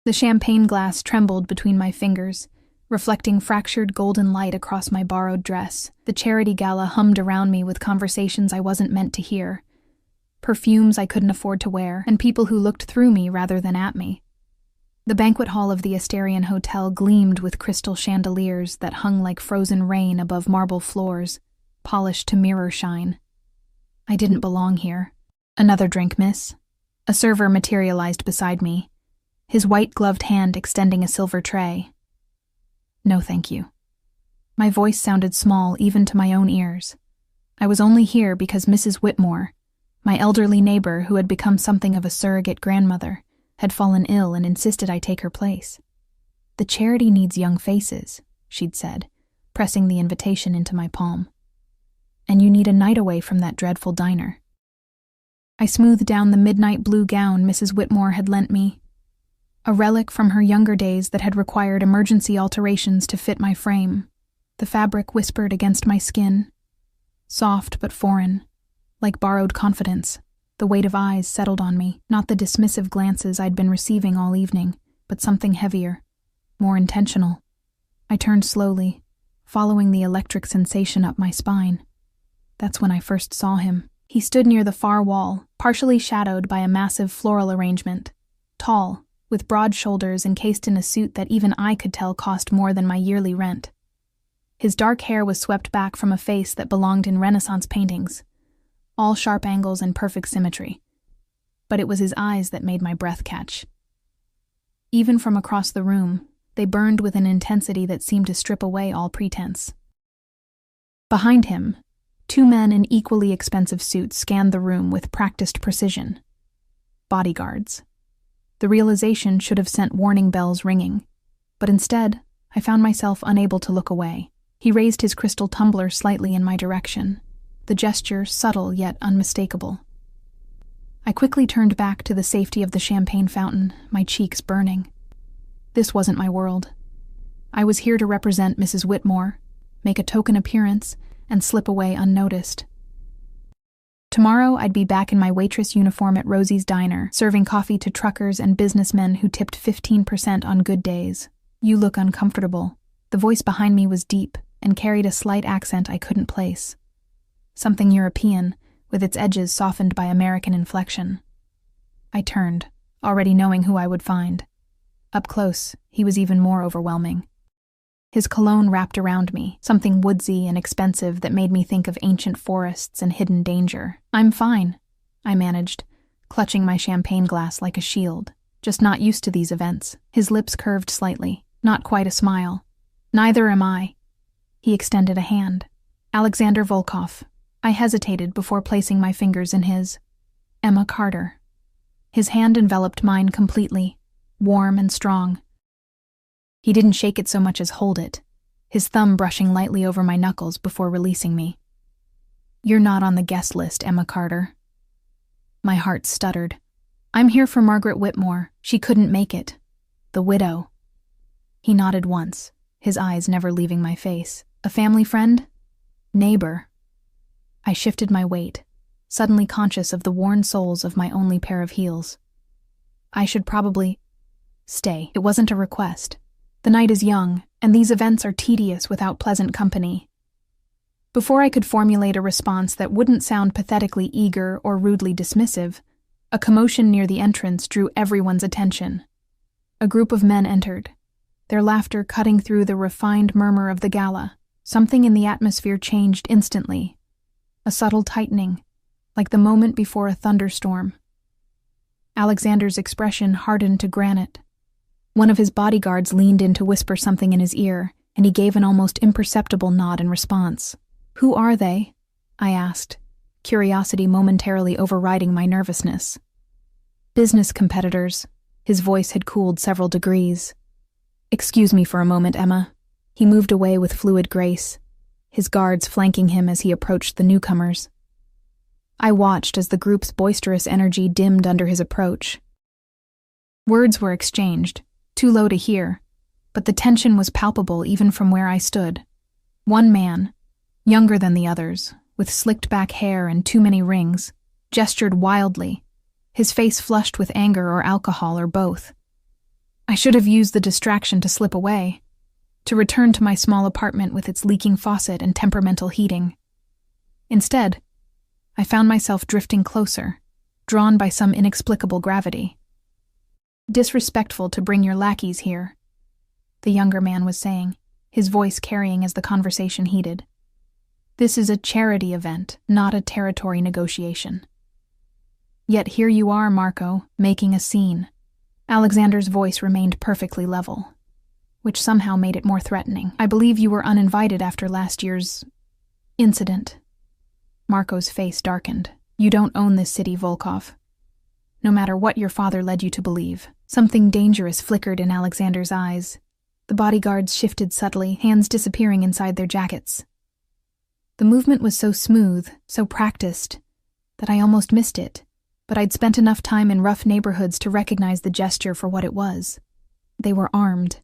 The champagne glass trembled between my fingers, reflecting fractured golden light across my borrowed dress. The charity gala hummed around me with conversations I wasn't meant to hear, perfumes I couldn't afford to wear, and people who looked through me rather than at me. The banquet hall of the Asterian Hotel gleamed with crystal chandeliers that hung like frozen rain above marble floors, polished to mirror shine. I didn't belong here. "Another drink, miss?" A server materialized beside me, his white-gloved hand extending a silver tray. "No, thank you." My voice sounded small even to my own ears. I was only here because Mrs. Whitmore, my elderly neighbor who had become something of a surrogate grandmother, had fallen ill and insisted I take her place. "The charity needs young faces," she'd said, pressing the invitation into my palm. "And you need a night away from that dreadful diner." I smoothed down the midnight blue gown Mrs. Whitmore had lent me, a relic from her younger days that had required emergency alterations to fit my frame. The fabric whispered against my skin, soft but foreign, like borrowed confidence. The weight of eyes settled on me, not the dismissive glances I'd been receiving all evening, but something heavier, more intentional. I turned slowly, following the electric sensation up my spine. That's when I first saw him. He stood near the far wall, partially shadowed by a massive floral arrangement. Tall, with broad shoulders encased in a suit that even I could tell cost more than my yearly rent. His dark hair was swept back from a face that belonged in Renaissance paintings, all sharp angles and perfect symmetry. But it was his eyes that made my breath catch. Even from across the room, they burned with an intensity that seemed to strip away all pretense. Behind him, two men in equally expensive suits scanned the room with practiced precision. Bodyguards. The realization should have sent warning bells ringing, but instead, I found myself unable to look away. He raised his crystal tumbler slightly in my direction, the gesture subtle yet unmistakable. I quickly turned back to the safety of the champagne fountain, my cheeks burning. This wasn't my world. I was here to represent Mrs. Whitmore, make a token appearance, and slip away unnoticed. Tomorrow I'd be back in my waitress uniform at Rosie's Diner, serving coffee to truckers and businessmen who tipped 15% on good days. "You look uncomfortable." The voice behind me was deep and carried a slight accent I couldn't place. Something European, with its edges softened by American inflection. I turned, already knowing who I would find. Up close, he was even more overwhelming. His cologne wrapped around me, something woodsy and expensive that made me think of ancient forests and hidden danger. "I'm fine," I managed, clutching my champagne glass like a shield, just not used to these events. His lips curved slightly, not quite a smile. "Neither am I." He extended a hand. "Alexander Volkov." I hesitated before placing my fingers in his. "Emma Carter." His hand enveloped mine completely, warm and strong. He didn't shake it so much as hold it, his thumb brushing lightly over my knuckles before releasing me. "You're not on the guest list, Emma Carter." My heart stuttered. "I'm here for Margaret Whitmore. She couldn't make it. The widow." He nodded once, his eyes never leaving my face. "A family friend? Neighbor." I shifted my weight, suddenly conscious of the worn soles of my only pair of heels. I should probably stay. It wasn't a request. The night is young, and these events are tedious without pleasant company. Before I could formulate a response that wouldn't sound pathetically eager or rudely dismissive, a commotion near the entrance drew everyone's attention. A group of men entered, their laughter cutting through the refined murmur of the gala. Something in the atmosphere changed instantly. A subtle tightening, like the moment before a thunderstorm. Alexander's expression hardened to granite. One of his bodyguards leaned in to whisper something in his ear, and he gave an almost imperceptible nod in response. "Who are they?" I asked, curiosity momentarily overriding my nervousness. "Business competitors." His voice had cooled several degrees. "Excuse me for a moment, Emma." He moved away with fluid grace, his guards flanking him as he approached the newcomers. I watched as the group's boisterous energy dimmed under his approach. Words were exchanged, too low to hear, but the tension was palpable even from where I stood. One man, younger than the others, with slicked-back hair and too many rings, gestured wildly, his face flushed with anger or alcohol or both. I should have used the distraction to slip away, to return to my small apartment with its leaking faucet and temperamental heating. Instead, I found myself drifting closer, drawn by some inexplicable gravity. "Disrespectful to bring your lackeys here," the younger man was saying, his voice carrying as the conversation heated. "This is a charity event, not a territory negotiation." "Yet here you are, Marco, making a scene." Alexander's voice remained perfectly level, which somehow made it more threatening. "I believe you were uninvited after last year's incident." Marco's face darkened. "You don't own this city, Volkov. No matter what your father led you to believe." Something dangerous flickered in Alexander's eyes. The bodyguards shifted subtly, hands disappearing inside their jackets. The movement was so smooth, so practiced, that I almost missed it, but I'd spent enough time in rough neighborhoods to recognize the gesture for what it was. They were armed.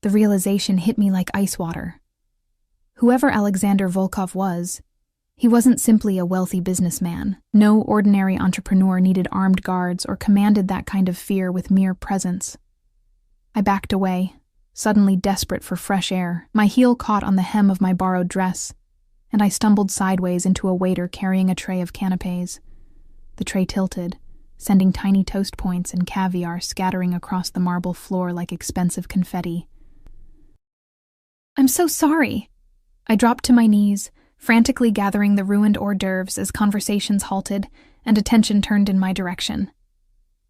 The realization hit me like ice water. Whoever Alexander Volkov was, he wasn't simply a wealthy businessman. No ordinary entrepreneur needed armed guards or commanded that kind of fear with mere presence. I backed away, suddenly desperate for fresh air. My heel caught on the hem of my borrowed dress, and I stumbled sideways into a waiter carrying a tray of canapés. The tray tilted, sending tiny toast points and caviar scattering across the marble floor like expensive confetti. "I'm so sorry." I dropped to my knees, frantically gathering the ruined hors d'oeuvres as conversations halted and attention turned in my direction.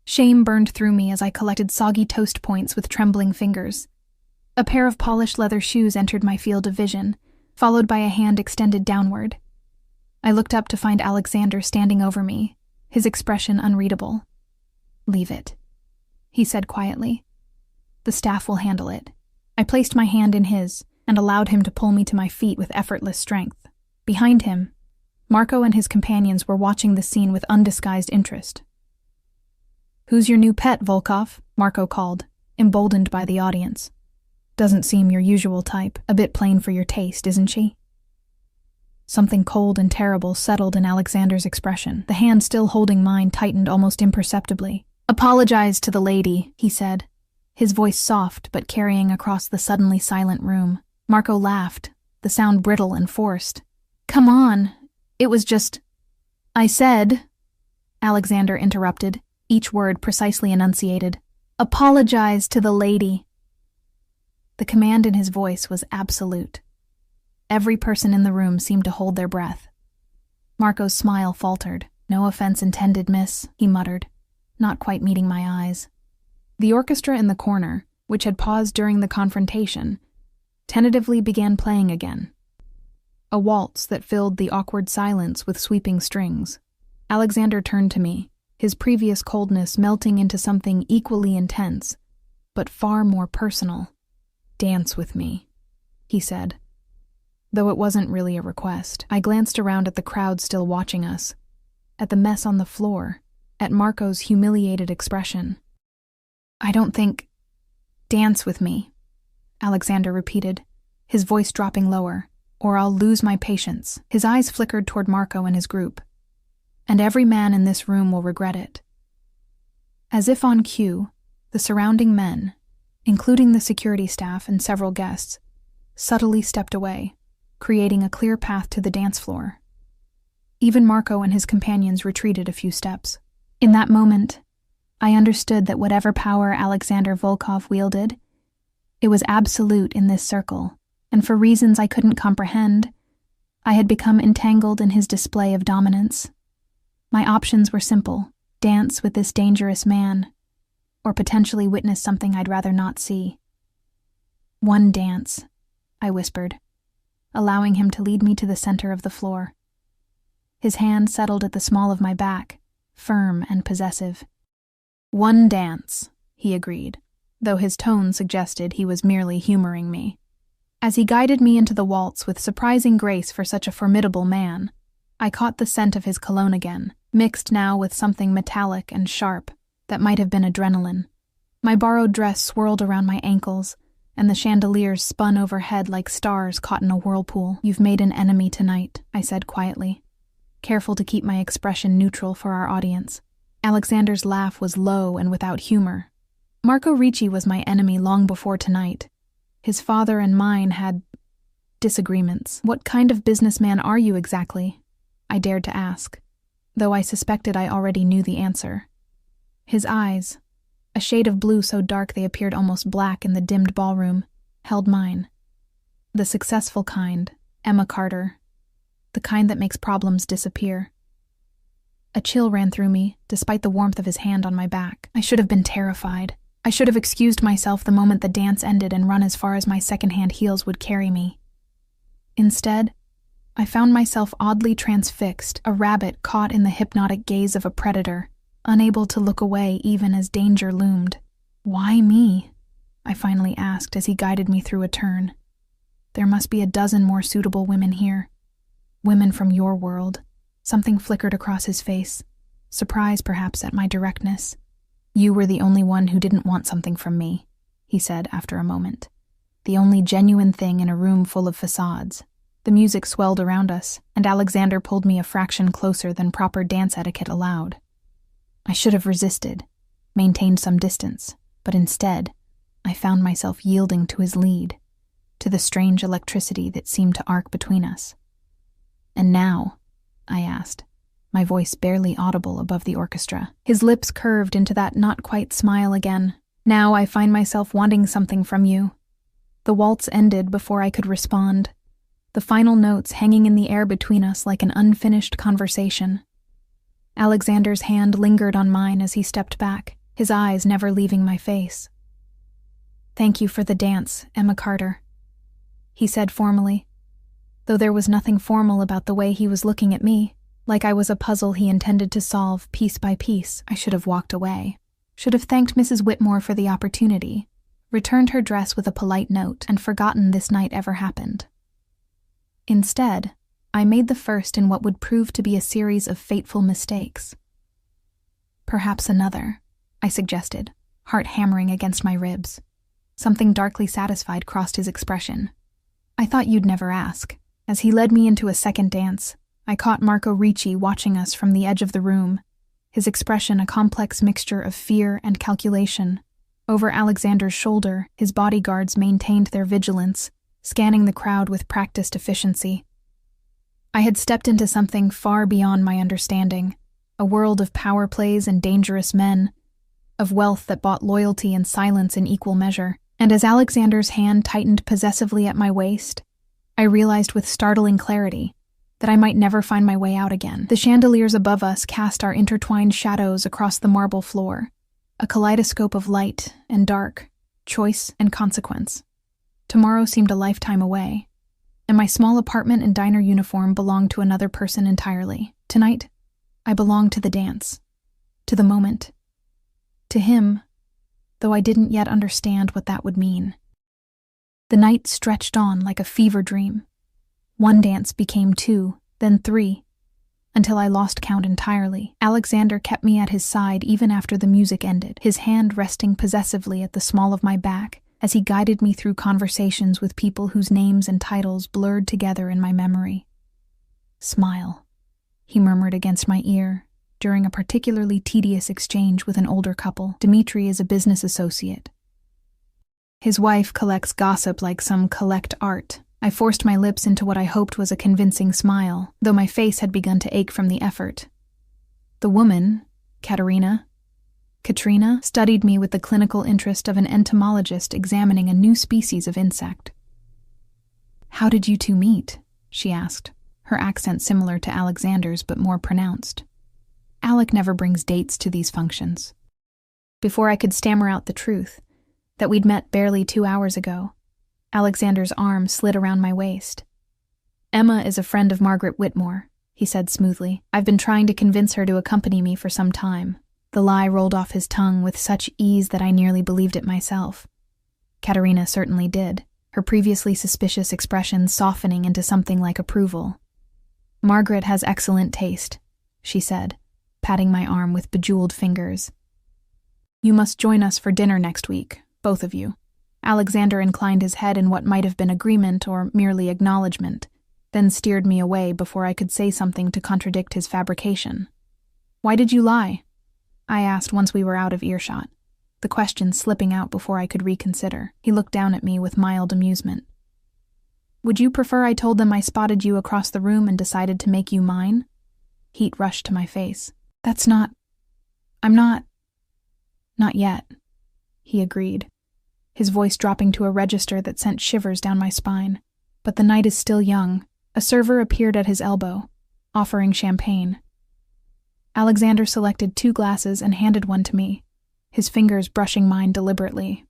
Shame burned through me as I collected soggy toast points with trembling fingers. A pair of polished leather shoes entered my field of vision, followed by a hand extended downward. I looked up to find Alexander standing over me, his expression unreadable. "Leave it," he said quietly. "The staff will handle it." I placed my hand in his and allowed him to pull me to my feet with effortless strength. Behind him, Marco and his companions were watching the scene with undisguised interest. "Who's your new pet, Volkov?" Marco called, emboldened by the audience. "Doesn't seem your usual type. A bit plain for your taste, isn't she?" Something cold and terrible settled in Alexander's expression. The hand still holding mine tightened almost imperceptibly. "Apologize to the lady," he said, his voice soft but carrying across the suddenly silent room. Marco laughed, the sound brittle and forced. "Come on, it was just—" "I said," Alexander interrupted, each word precisely enunciated, "apologize to the lady." The command in his voice was absolute. Every person in the room seemed to hold their breath. Marco's smile faltered. "No offense intended, miss," he muttered, not quite meeting my eyes. The orchestra in the corner, which had paused during the confrontation, tentatively began playing again. A waltz that filled the awkward silence with sweeping strings. Alexander turned to me, his previous coldness melting into something equally intense, but far more personal. "Dance with me," he said. Though it wasn't really a request, I glanced around at the crowd still watching us, at the mess on the floor, at Marco's humiliated expression. "I don't think—" "Dance with me," Alexander repeated, his voice dropping lower, "or I'll lose my patience." His eyes flickered toward Marco and his group. "And every man in this room will regret it." As if on cue, the surrounding men, including the security staff and several guests, subtly stepped away, creating a clear path to the dance floor. Even Marco and his companions retreated a few steps. In that moment, I understood that whatever power Alexander Volkov wielded, it was absolute in this circle, and for reasons I couldn't comprehend, I had become entangled in his display of dominance. My options were simple: dance with this dangerous man, or potentially witness something I'd rather not see. "One dance," I whispered, allowing him to lead me to the center of the floor. His hand settled at the small of my back, firm and possessive. "One dance," he agreed, though his tone suggested he was merely humoring me. As he guided me into the waltz with surprising grace for such a formidable man, I caught the scent of his cologne again, mixed now with something metallic and sharp that might have been adrenaline. My borrowed dress swirled around my ankles, and the chandeliers spun overhead like stars caught in a whirlpool. "You've made an enemy tonight," I said quietly, careful to keep my expression neutral for our audience. Alexander's laugh was low and without humor, Marco Ricci was my enemy long before tonight. His father and mine had disagreements. What kind of businessman are you exactly? I dared to ask, though I suspected I already knew the answer. His eyes, a shade of blue so dark they appeared almost black in the dimmed ballroom, held mine. The successful kind, Emma Carter. The kind that makes problems disappear. A chill ran through me, despite the warmth of his hand on my back. I should have been terrified. I should have excused myself the moment the dance ended and run as far as my second-hand heels would carry me. Instead, I found myself oddly transfixed, a rabbit caught in the hypnotic gaze of a predator, unable to look away even as danger loomed. "Why me?" I finally asked as he guided me through a turn. "There must be a dozen more suitable women here. Women from your world." Something flickered across his face, surprise perhaps at my directness. "You were the only one who didn't want something from me," he said after a moment. "The only genuine thing in a room full of facades." The music swelled around us, and Alexander pulled me a fraction closer than proper dance etiquette allowed. I should have resisted, maintained some distance, but instead, I found myself yielding to his lead, to the strange electricity that seemed to arc between us. "And now?" I asked, my voice barely audible above the orchestra. His lips curved into that not-quite smile again. "Now I find myself wanting something from you." The waltz ended before I could respond, the final notes hanging in the air between us like an unfinished conversation. Alexander's hand lingered on mine as he stepped back, his eyes never leaving my face. "Thank you for the dance, Emma Carter," he said formally, though there was nothing formal about the way he was looking at me. Like I was a puzzle he intended to solve piece by piece. I should have walked away. Should have thanked Mrs. Whitmore for the opportunity, returned her dress with a polite note, and forgotten this night ever happened. Instead, I made the first in what would prove to be a series of fateful mistakes. "Perhaps another," I suggested, heart hammering against my ribs. Something darkly satisfied crossed his expression. "I thought you'd never ask." As he led me into a second dance, I caught Marco Ricci watching us from the edge of the room, his expression a complex mixture of fear and calculation. Over Alexander's shoulder, his bodyguards maintained their vigilance, scanning the crowd with practiced efficiency. I had stepped into something far beyond my understanding, a world of power plays and dangerous men, of wealth that bought loyalty and silence in equal measure. And as Alexander's hand tightened possessively at my waist, I realized with startling clarity that I might never find my way out again. The chandeliers above us cast our intertwined shadows across the marble floor, a kaleidoscope of light and dark, choice and consequence. Tomorrow seemed a lifetime away, and my small apartment and diner uniform belonged to another person entirely. Tonight, I belonged to the dance, to the moment, to him, though I didn't yet understand what that would mean. The night stretched on like a fever dream. One dance became 2, then 3, until I lost count entirely. Alexander kept me at his side even after the music ended, his hand resting possessively at the small of my back as he guided me through conversations with people whose names and titles blurred together in my memory. "Smile," he murmured against my ear during a particularly tedious exchange with an older couple. "Dimitri is a business associate. His wife collects gossip like some collect art." I forced my lips into what I hoped was a convincing smile, though my face had begun to ache from the effort. The woman, Katrina, studied me with the clinical interest of an entomologist examining a new species of insect. "How did you two meet?" she asked, her accent similar to Alexander's but more pronounced. "Alec never brings dates to these functions." Before I could stammer out the truth, that we'd met barely 2 hours ago, Alexander's arm slid around my waist. "Emma is a friend of Margaret Whitmore," he said smoothly. "I've been trying to convince her to accompany me for some time." The lie rolled off his tongue with such ease that I nearly believed it myself. Katerina certainly did, her previously suspicious expression softening into something like approval. "Margaret has excellent taste," she said, patting my arm with bejeweled fingers. "You must join us for dinner next week, both of you." Alexander inclined his head in what might have been agreement or merely acknowledgement, then steered me away before I could say something to contradict his fabrication. "Why did you lie?" I asked once we were out of earshot. the question slipping out before I could reconsider. He looked down at me with mild amusement. Would you prefer I told them I spotted you across the room and decided to make you mine? Heat rushed to my face. I'm not yet, he agreed, his voice dropping to a register that sent shivers down my spine. But the night is still young. A server appeared at his elbow, offering champagne. Alexander selected 2 glasses and handed one to me, his fingers brushing mine deliberately.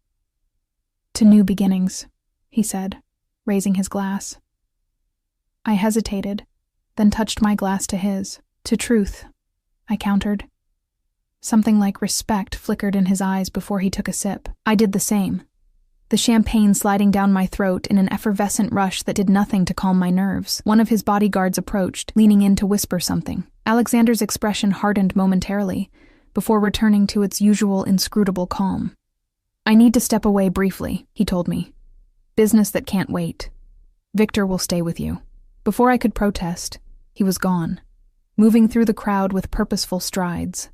To new beginnings, he said, raising his glass. I hesitated, then touched my glass to his. To truth, I countered. Something like respect flickered in his eyes before he took a sip. I did the same, the champagne sliding down my throat in an effervescent rush that did nothing to calm my nerves. One of his bodyguards approached, leaning in to whisper something. Alexander's expression hardened momentarily, before returning to its usual inscrutable calm. I need to step away briefly, he told me. Business that can't wait. Victor will stay with you. Before I could protest, he was gone, moving through the crowd with purposeful strides.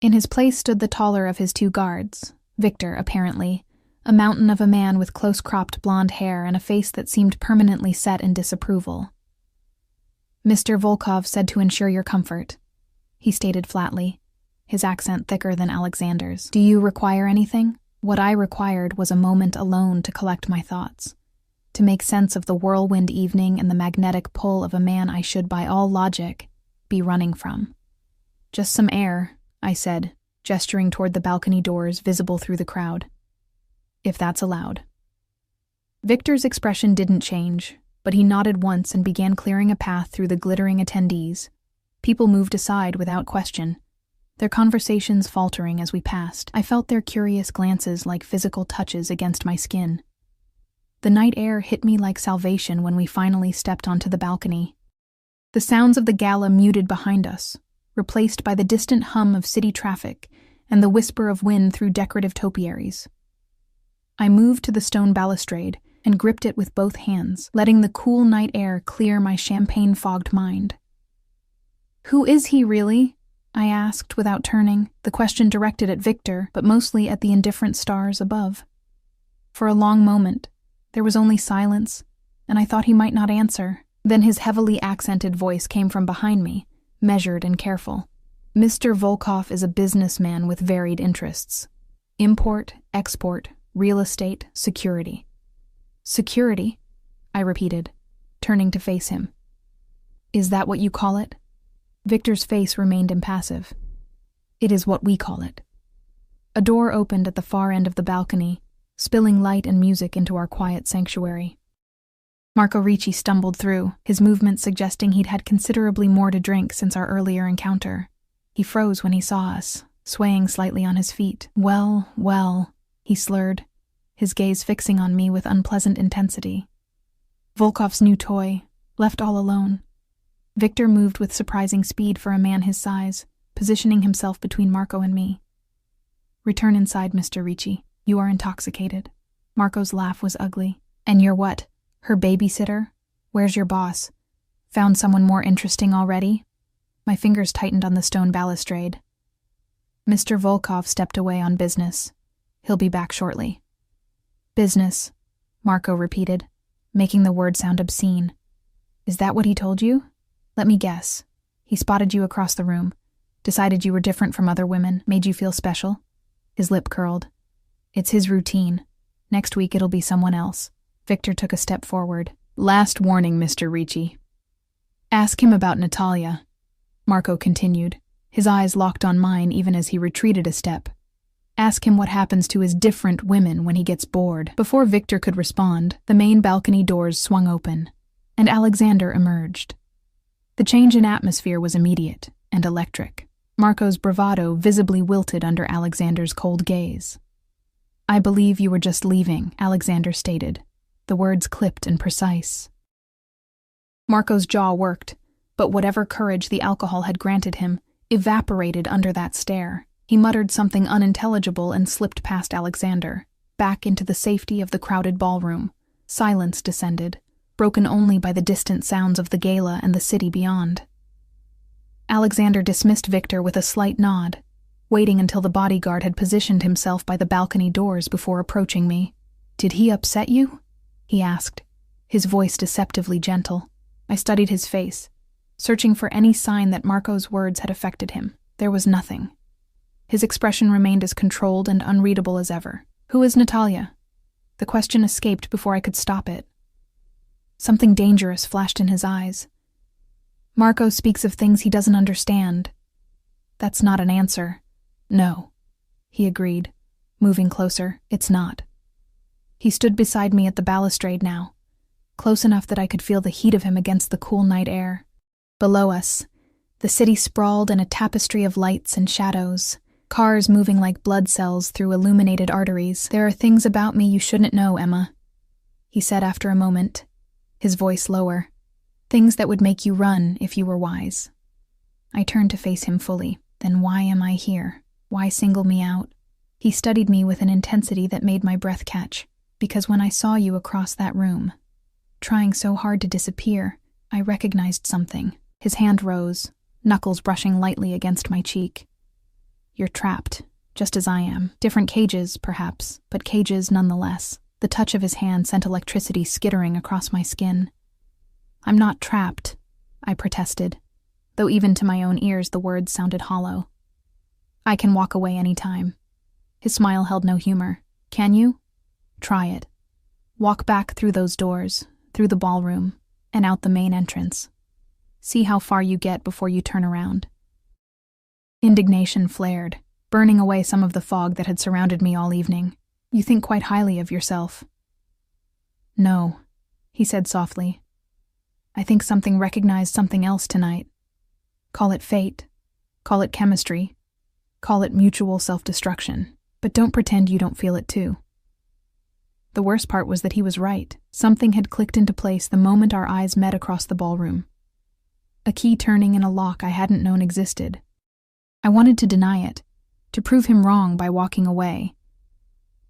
In his place stood the taller of his 2 guards, Victor, apparently, a mountain of a man with close-cropped blonde hair and a face that seemed permanently set in disapproval. Mr. Volkov said to ensure your comfort, he stated flatly, his accent thicker than Alexander's. Do you require anything? What I required was a moment alone to collect my thoughts, to make sense of the whirlwind evening and the magnetic pull of a man I should, by all logic, be running from. Just some air, I said, gesturing toward the balcony doors visible through the crowd. If that's allowed. Victor's expression didn't change, but he nodded once and began clearing a path through the glittering attendees. People moved aside without question, their conversations faltering as we passed. I felt their curious glances like physical touches against my skin. The night air hit me like salvation when we finally stepped onto the balcony. The sounds of the gala muted behind us, replaced by the distant hum of city traffic and the whisper of wind through decorative topiaries. I moved to the stone balustrade and gripped it with both hands, letting the cool night air clear my champagne-fogged mind. Who is he, really? I asked without turning, the question directed at Victor, but mostly at the indifferent stars above. For a long moment, there was only silence, and I thought he might not answer. Then his heavily accented voice came from behind me, measured and careful. Mr. Volkov is a businessman with varied interests. Import, export, real estate, security. Security? I repeated, turning to face him. Is that what you call it? Victor's face remained impassive. It is what we call it. A door opened at the far end of the balcony, spilling light and music into our quiet sanctuary. Marco Ricci stumbled through, his movements suggesting he'd had considerably more to drink since our earlier encounter. He froze when he saw us, swaying slightly on his feet. Well, he slurred, his gaze fixing on me with unpleasant intensity. Volkov's new toy, left all alone. Victor moved with surprising speed for a man his size, positioning himself between Marco and me. Return inside, Mr. Ricci. You are intoxicated. Marco's laugh was ugly. And you're what? Her babysitter? Where's your boss? Found someone more interesting already? My fingers tightened on the stone balustrade. Mr. Volkov stepped away on business. He'll be back shortly. Business, Marco repeated, making the word sound obscene. Is that what he told you? Let me guess. He spotted you across the room, decided you were different from other women, made you feel special? His lip curled. It's his routine. Next week it'll be someone else. Victor took a step forward. Last warning, Mr. Ricci. Ask him about Natalia, Marco continued, his eyes locked on mine even as he retreated a step. Ask him what happens to his different women when he gets bored. Before Victor could respond, the main balcony doors swung open, and Alexander emerged. The change in atmosphere was immediate and electric. Marco's bravado visibly wilted under Alexander's cold gaze. I believe you were just leaving, Alexander stated, the words clipped and precise. Marco's jaw worked, but whatever courage the alcohol had granted him evaporated under that stare. He muttered something unintelligible and slipped past Alexander, back into the safety of the crowded ballroom. Silence descended, broken only by the distant sounds of the gala and the city beyond. Alexander dismissed Victor with a slight nod, waiting until the bodyguard had positioned himself by the balcony doors before approaching me. "Did he upset you?" he asked, his voice deceptively gentle. I studied his face, searching for any sign that Marco's words had affected him. There was nothing. His expression remained as controlled and unreadable as ever. "Who is Natalia?" The question escaped before I could stop it. Something dangerous flashed in his eyes. "Marco speaks of things he doesn't understand." "That's not an answer." "No," he agreed, moving closer. "It's not." He stood beside me at the balustrade now, close enough that I could feel the heat of him against the cool night air. Below us, the city sprawled in a tapestry of lights and shadows, cars moving like blood cells through illuminated arteries. "There are things about me you shouldn't know, Emma," he said after a moment, his voice lower. "Things that would make you run if you were wise." I turned to face him fully. "Then why am I here? Why single me out?" He studied me with an intensity that made my breath catch. "Because when I saw you across that room, trying so hard to disappear, I recognized something." His hand rose, knuckles brushing lightly against my cheek. "You're trapped, just as I am. Different cages, perhaps, but cages nonetheless." The touch of his hand sent electricity skittering across my skin. "I'm not trapped," I protested, though even to my own ears the words sounded hollow. "I can walk away any time." His smile held no humor. "Can you? Try it. Walk back through those doors, through the ballroom, and out the main entrance. See how far you get before you turn around." Indignation flared, burning away some of the fog that had surrounded me all evening. "You think quite highly of yourself." "No," he said softly. "I think something recognized something else tonight. Call it fate. Call it chemistry. Call it mutual self-destruction. But don't pretend you don't feel it too." The worst part was that he was right. Something had clicked into place the moment our eyes met across the ballroom. A key turning in a lock I hadn't known existed. I wanted to deny it, to prove him wrong by walking away.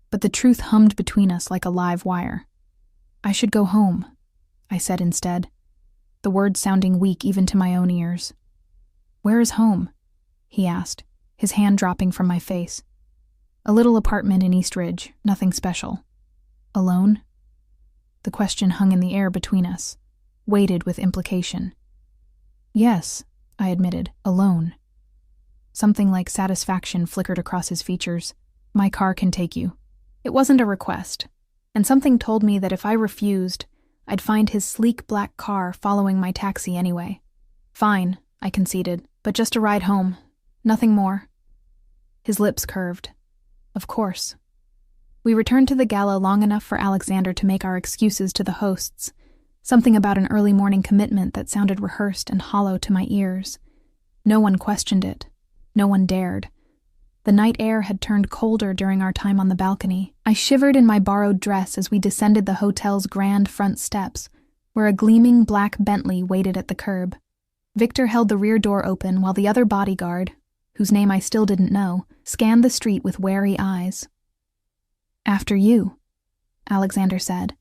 But the truth hummed between us like a live wire. "I should go home," I said instead, the words sounding weak even to my own ears. "Where is home?" he asked, his hand dropping from my face. "A little apartment in East Ridge, nothing special." "Alone?" The question hung in the air between us, weighted with implication. "Yes," I admitted, "alone." Something like satisfaction flickered across his features. "My car can take you." It wasn't a request, and something told me that if I refused, I'd find his sleek black car following my taxi anyway. "Fine," I conceded, "but just a ride home. Nothing more." His lips curved. "Of course." We returned to the gala long enough for Alexander to make our excuses to the hosts, something about an early morning commitment that sounded rehearsed and hollow to my ears. No one questioned it. No one dared. The night air had turned colder during our time on the balcony. I shivered in my borrowed dress as we descended the hotel's grand front steps, where a gleaming black Bentley waited at the curb. Victor held the rear door open while the other bodyguard, whose name I still didn't know, scanned the street with wary eyes. "After you," Alexander said,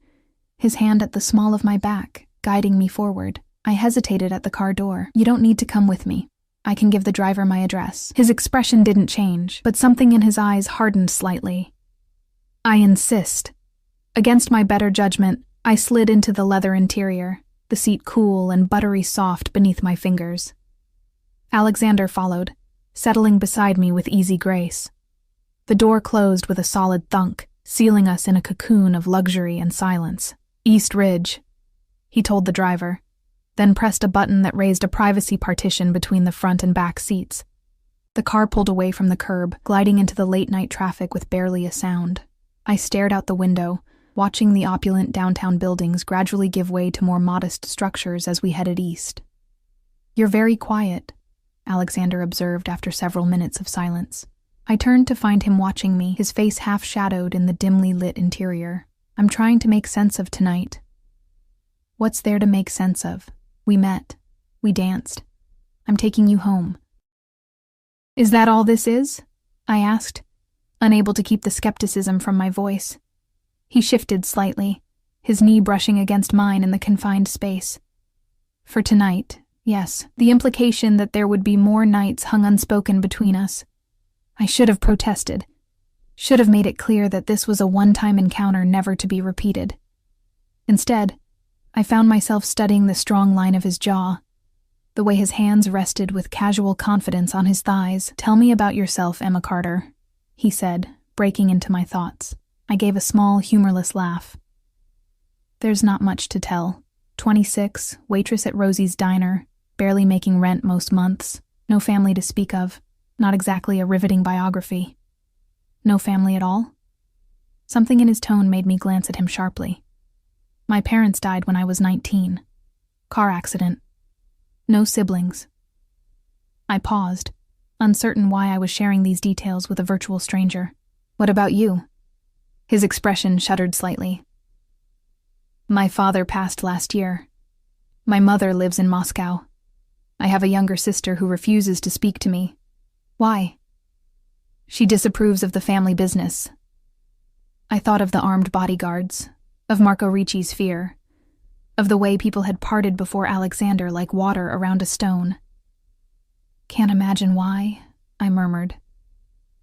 his hand at the small of my back, guiding me forward. I hesitated at the car door. "You don't need to come with me. I can give the driver my address." His expression didn't change, but something in his eyes hardened slightly. "I insist." Against my better judgment, I slid into the leather interior, the seat cool and buttery soft beneath my fingers. Alexander followed, settling beside me with easy grace. The door closed with a solid thunk, sealing us in a cocoon of luxury and silence. "East Ridge," he told the driver, then pressed a button that raised a privacy partition between the front and back seats. The car pulled away from the curb, gliding into the late-night traffic with barely a sound. I stared out the window, watching the opulent downtown buildings gradually give way to more modest structures as we headed east. "You're very quiet," Alexander observed after several minutes of silence. I turned to find him watching me, his face half-shadowed in the dimly lit interior. "I'm trying to make sense of tonight." "What's there to make sense of? We met. We danced. I'm taking you home." "Is that all this is?" I asked, unable to keep the skepticism from my voice. He shifted slightly, his knee brushing against mine in the confined space. "For tonight, yes. The implication that there would be more nights hung unspoken between us. I should have protested. Should have made it clear that this was a one-time encounter never to be repeated. Instead, I found myself studying the strong line of his jaw, the way his hands rested with casual confidence on his thighs. "Tell me about yourself, Emma Carter," he said, breaking into my thoughts. I gave a small, humorless laugh. "There's not much to tell. 26, waitress at Rosie's Diner, barely making rent most months, no family to speak of, not exactly a riveting biography." "No family at all?" Something in his tone made me glance at him sharply. "My parents died when I was 19. Car accident. No siblings." I paused, uncertain why I was sharing these details with a virtual stranger. "What about you?" His expression shuddered slightly. "My father passed last year. My mother lives in Moscow. I have a younger sister who refuses to speak to me." "Why?" "She disapproves of the family business." I thought of the armed bodyguards, of Marco Ricci's fear, of the way people had parted before Alexander like water around a stone. "Can't imagine why," I murmured.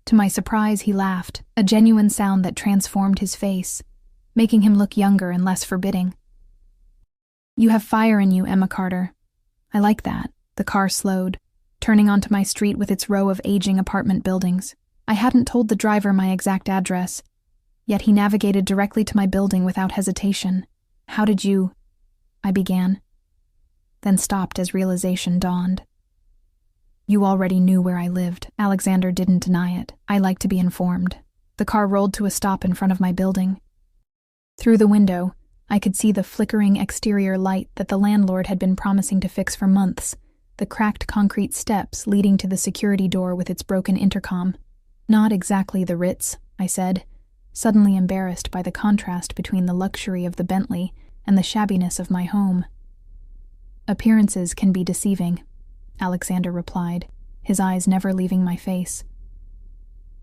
To my surprise, he laughed, a genuine sound that transformed his face, making him look younger and less forbidding. "You have fire in you, Emma Carter. I like that." The car slowed, turning onto my street with its row of aging apartment buildings. I hadn't told the driver my exact address, yet he navigated directly to my building without hesitation. "How did you—" I began, then stopped as realization dawned. "You already knew where I lived." Alexander didn't deny it. "I like to be informed." The car rolled to a stop in front of my building. Through the window, I could see the flickering exterior light that the landlord had been promising to fix for months, the cracked concrete steps leading to the security door with its broken intercom. "Not exactly the Ritz," I said, suddenly embarrassed by the contrast between the luxury of the Bentley and the shabbiness of my home. "Appearances can be deceiving," Alexander replied, his eyes never leaving my face.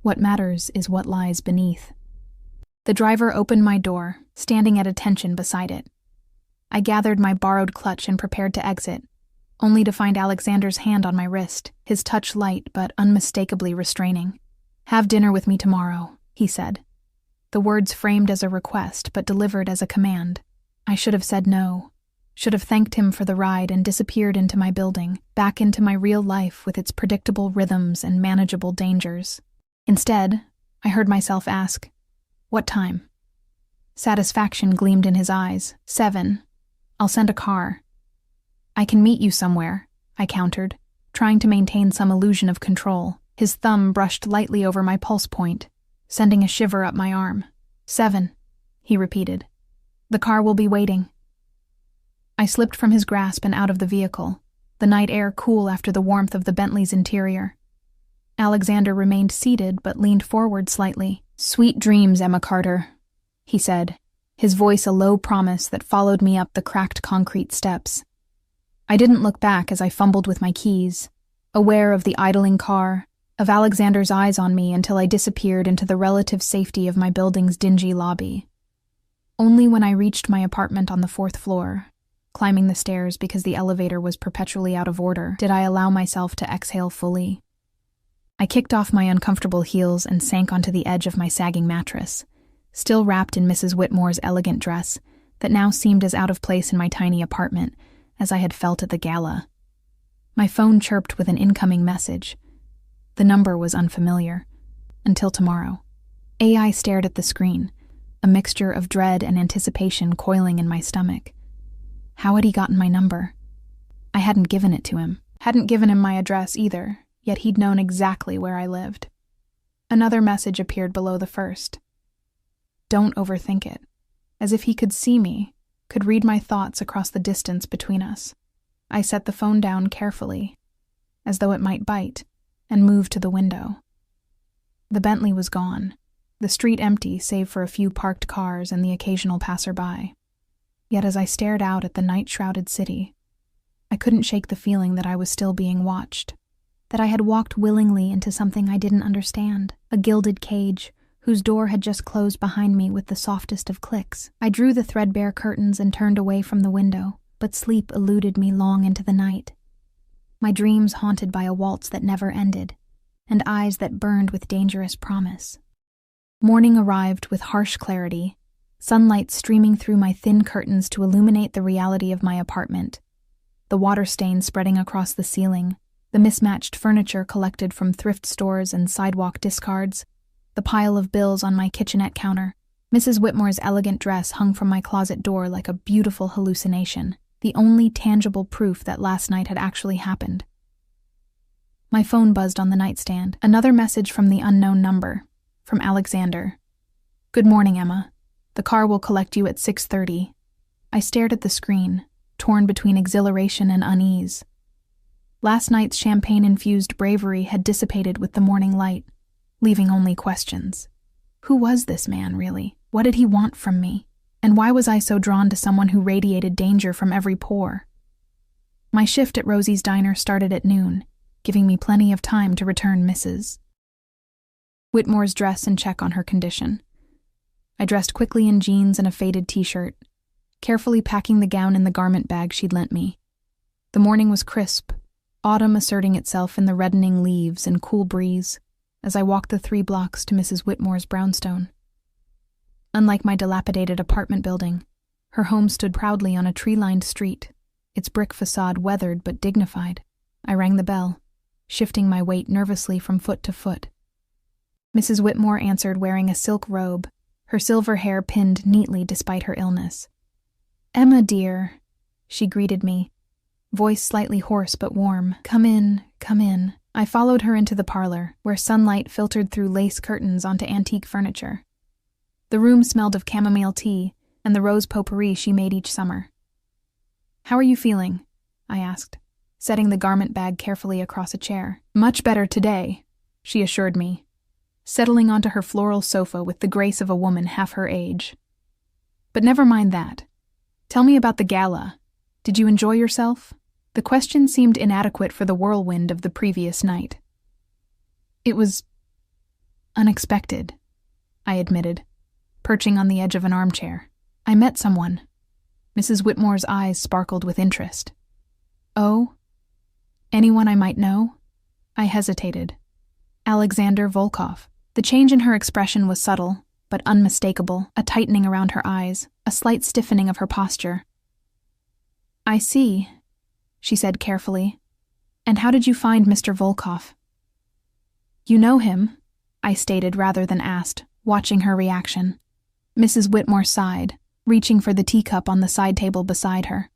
"What matters is what lies beneath." The driver opened my door, standing at attention beside it. I gathered my borrowed clutch and prepared to exit, only to find Alexander's hand on my wrist, his touch light but unmistakably restraining. "Have dinner with me tomorrow," he said. The words framed as a request but delivered as a command. I should have said no, should have thanked him for the ride and disappeared into my building, back into my real life with its predictable rhythms and manageable dangers. Instead, I heard myself ask, "What time?" Satisfaction gleamed in his eyes. 7. "I'll send a car." "I can meet you somewhere," I countered, trying to maintain some illusion of control. His thumb brushed lightly over my pulse point, sending a shiver up my arm. 7, he repeated. "The car will be waiting." I slipped from his grasp and out of the vehicle, the night air cool after the warmth of the Bentley's interior. Alexander remained seated but leaned forward slightly. "Sweet dreams, Emma Carter," he said, his voice a low promise that followed me up the cracked concrete steps. I didn't look back as I fumbled with my keys, aware of the idling car, of Alexander's eyes on me until I disappeared into the relative safety of my building's dingy lobby. Only when I reached my apartment on the 4th floor, climbing the stairs because the elevator was perpetually out of order, did I allow myself to exhale fully. I kicked off my uncomfortable heels and sank onto the edge of my sagging mattress, still wrapped in Mrs. Whitmore's elegant dress that now seemed as out of place in my tiny apartment as I had felt at the gala. My phone chirped with an incoming message. The number was unfamiliar. "Until tomorrow." AI stared at the screen, a mixture of dread and anticipation coiling in my stomach. How had he gotten my number? I hadn't given it to him. Hadn't given him my address either, yet he'd known exactly where I lived. Another message appeared below the first. "Don't overthink it," as if he could see me, could read my thoughts across the distance between us. I set the phone down carefully, as though it might bite, and moved to the window. The Bentley was gone, the street empty save for a few parked cars and the occasional passerby. Yet as I stared out at the night-shrouded city, I couldn't shake the feeling that I was still being watched, that I had walked willingly into something I didn't understand, a gilded cage whose door had just closed behind me with the softest of clicks. I drew the threadbare curtains and turned away from the window, but sleep eluded me long into the night. My dreams haunted by a waltz that never ended, and eyes that burned with dangerous promise. Morning arrived with harsh clarity, sunlight streaming through my thin curtains to illuminate the reality of my apartment. The water stains spreading across the ceiling, the mismatched furniture collected from thrift stores and sidewalk discards, the pile of bills on my kitchenette counter. Mrs. Whitmore's elegant dress hung from my closet door like a beautiful hallucination, the only tangible proof that last night had actually happened. My phone buzzed on the nightstand. Another message from the unknown number, from Alexander. "Good morning, Emma. The car will collect you at 6:30. I stared at the screen, torn between exhilaration and unease. Last night's champagne-infused bravery had dissipated with the morning light, leaving only questions. Who was this man, really? What did he want from me? And why was I so drawn to someone who radiated danger from every pore? My shift at Rosie's Diner started at noon, giving me plenty of time to return Mrs. Whitmore's dress and check on her condition. I dressed quickly in jeans and a faded t-shirt, carefully packing the gown in the garment bag she'd lent me. The morning was crisp, autumn asserting itself in the reddening leaves and cool breeze as I walked the 3 blocks to Mrs. Whitmore's brownstone. Unlike my dilapidated apartment building, her home stood proudly on a tree-lined street, its brick facade weathered but dignified. I rang the bell, shifting my weight nervously from foot to foot. Mrs. Whitmore answered wearing a silk robe, her silver hair pinned neatly despite her illness. "Emma, dear," she greeted me, voice slightly hoarse but warm. Come in, come in." I followed her into the parlor, where sunlight filtered through lace curtains onto antique furniture. The room smelled of chamomile tea and the rose potpourri she made each summer. "How are you feeling?" I asked, setting the garment bag carefully across a chair. "Much better today," she assured me, settling onto her floral sofa with the grace of a woman half her age. "But never mind that. Tell me about the gala. Did you enjoy yourself?" The question seemed inadequate for the whirlwind of the previous night. "It was unexpected," I admitted, perching on the edge of an armchair. "I met someone." Mrs. Whitmore's eyes sparkled with interest. "Oh? Anyone I might know?" I hesitated. "Alexander Volkov." The change in her expression was subtle, but unmistakable, a tightening around her eyes, a slight stiffening of her posture. "I see," she said carefully. "And how did you find Mr. Volkov?" "You know him," I stated rather than asked, watching her reaction. Mrs. Whitmore sighed, reaching for the teacup on the side table beside her.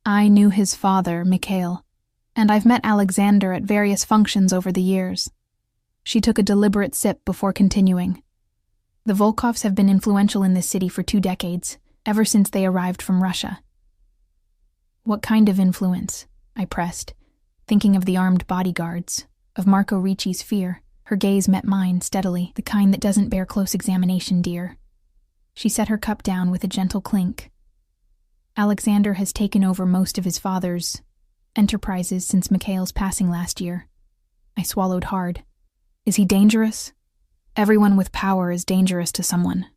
"I knew his father, Mikhail, and I've met Alexander at various functions over the years." She took a deliberate sip before continuing. "The Volkovs have been influential in this city for 2 decades, ever since they arrived from Russia." "What kind of influence?" I pressed, thinking of the armed bodyguards, of Marco Ricci's fear. Her gaze met mine steadily. "The kind that doesn't bear close examination, dear." She set her cup down with a gentle clink. "Alexander has taken over most of his father's enterprises since Mikhail's passing last year." I swallowed hard. "Is he dangerous?" "Everyone with power is dangerous to someone,"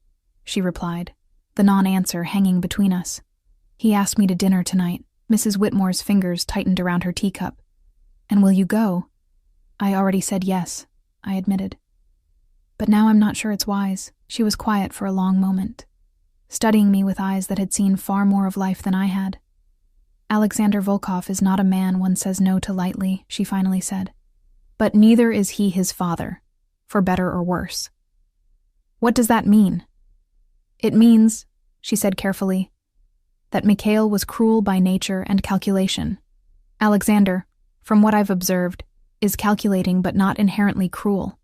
she replied, the non-answer hanging between us. "He asked me to dinner tonight." Mrs. Whitmore's fingers tightened around her teacup. "And will you go?" "I already said yes," I admitted. "But now I'm not sure it's wise." She was quiet for a long moment, studying me with eyes that had seen far more of life than I had. "Alexander Volkov is not a man one says no to lightly," she finally said. "But neither is he his father, for better or worse." "What does that mean?" "It means," she said carefully, "that Mikhail was cruel by nature and calculation. Alexander, from what I've observed, is calculating but not inherently cruel.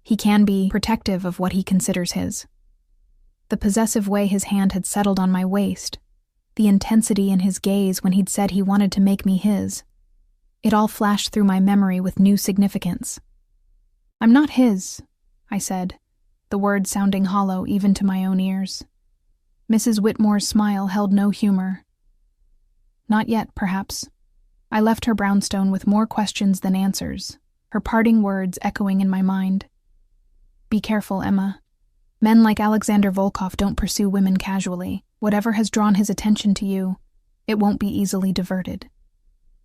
He can be protective of what he considers his." The possessive way his hand had settled on my waist, the intensity in his gaze when he'd said he wanted to make me his, it all flashed through my memory with new significance. "I'm not his," I said, the words sounding hollow even to my own ears. Mrs. Whitmore's smile held no humor. "Not yet, perhaps." I left her brownstone with more questions than answers, her parting words echoing in my mind. "Be careful, Emma. Men like Alexander Volkov don't pursue women casually. Whatever has drawn his attention to you, it won't be easily diverted."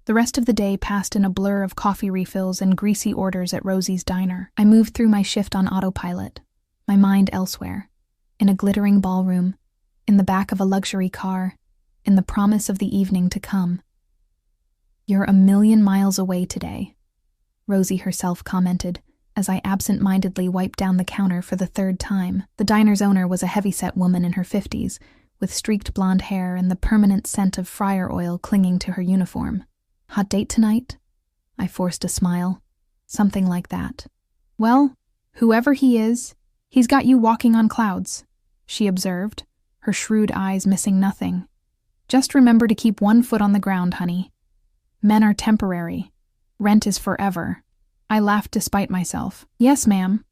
The rest of the day passed in a blur of coffee refills and greasy orders at Rosie's diner. I moved through my shift on autopilot, my mind elsewhere, in a glittering ballroom, in the back of a luxury car, in the promise of the evening to come. "You're a million miles away today," Rosie herself commented, as I absent-mindedly wiped down the counter for the third time. The diner's owner was a heavy-set woman in her 50s, with streaked blonde hair and the permanent scent of fryer oil clinging to her uniform. "Hot date tonight?" I forced a smile. "Something like that." "Well, whoever he is, he's got you walking on clouds," she observed, her shrewd eyes missing nothing. "Just remember to keep one foot on the ground, honey. Men are temporary. Rent is forever." I laughed despite myself. "Yes, ma'am."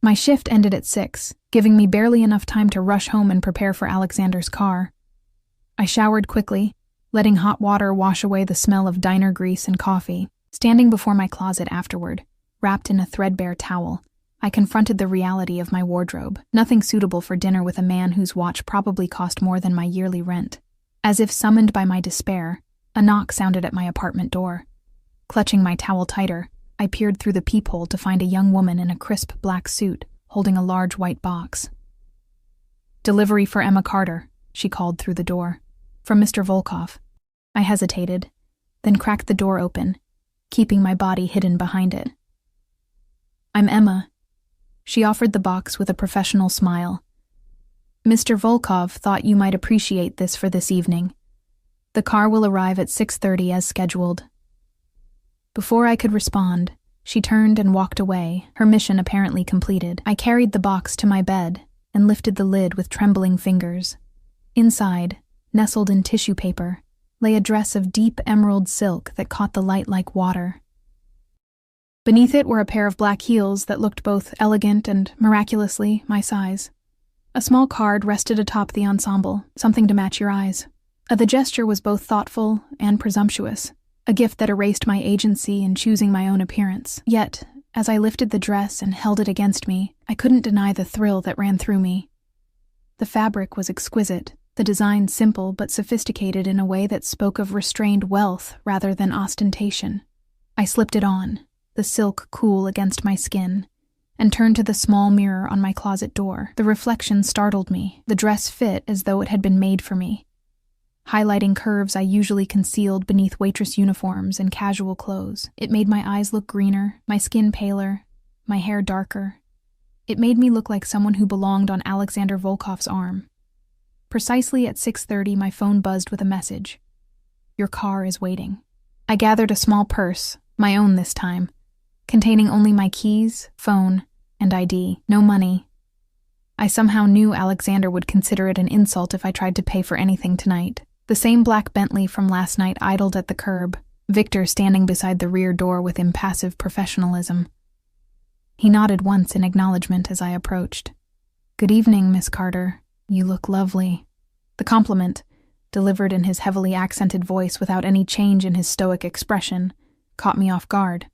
My shift ended at 6, giving me barely enough time to rush home and prepare for Alexander's car. I showered quickly, letting hot water wash away the smell of diner grease and coffee. Standing before my closet afterward, wrapped in a threadbare towel, I confronted the reality of my wardrobe. Nothing suitable for dinner with a man whose watch probably cost more than my yearly rent. As if summoned by my despair, a knock sounded at my apartment door. Clutching my towel tighter, I peered through the peephole to find a young woman in a crisp black suit, holding a large white box. "Delivery for Emma Carter," she called through the door. "From Mr. Volkov." I hesitated, then cracked the door open, keeping my body hidden behind it. "I'm Emma." She offered the box with a professional smile. "Mr. Volkov thought you might appreciate this for this evening. The car will arrive at 6:30 as scheduled." Before I could respond, she turned and walked away, her mission apparently completed. I carried the box to my bed and lifted the lid with trembling fingers. Inside, nestled in tissue paper, lay a dress of deep emerald silk that caught the light like water. Beneath it were a pair of black heels that looked both elegant and, miraculously, my size. A small card rested atop the ensemble, something to match your eyes. The gesture was both thoughtful and presumptuous, a gift that erased my agency in choosing my own appearance. Yet, as I lifted the dress and held it against me, I couldn't deny the thrill that ran through me. The fabric was exquisite, the design simple but sophisticated in a way that spoke of restrained wealth rather than ostentation. I slipped it on, the silk cool against my skin, and turned to the small mirror on my closet door. The reflection startled me. The dress fit as though it had been made for me, highlighting curves I usually concealed beneath waitress uniforms and casual clothes. It made my eyes look greener, my skin paler, my hair darker. It made me look like someone who belonged on Alexander Volkov's arm. Precisely at 6:30, my phone buzzed with a message. "Your car is waiting." I gathered a small purse, my own this time, containing only my keys, phone, and ID. No money. I somehow knew Alexander would consider it an insult if I tried to pay for anything tonight. The same black Bentley from last night idled at the curb, Victor standing beside the rear door with impassive professionalism. He nodded once in acknowledgement as I approached. "Good evening, Miss Carter. You look lovely." The compliment, delivered in his heavily accented voice without any change in his stoic expression, caught me off guard.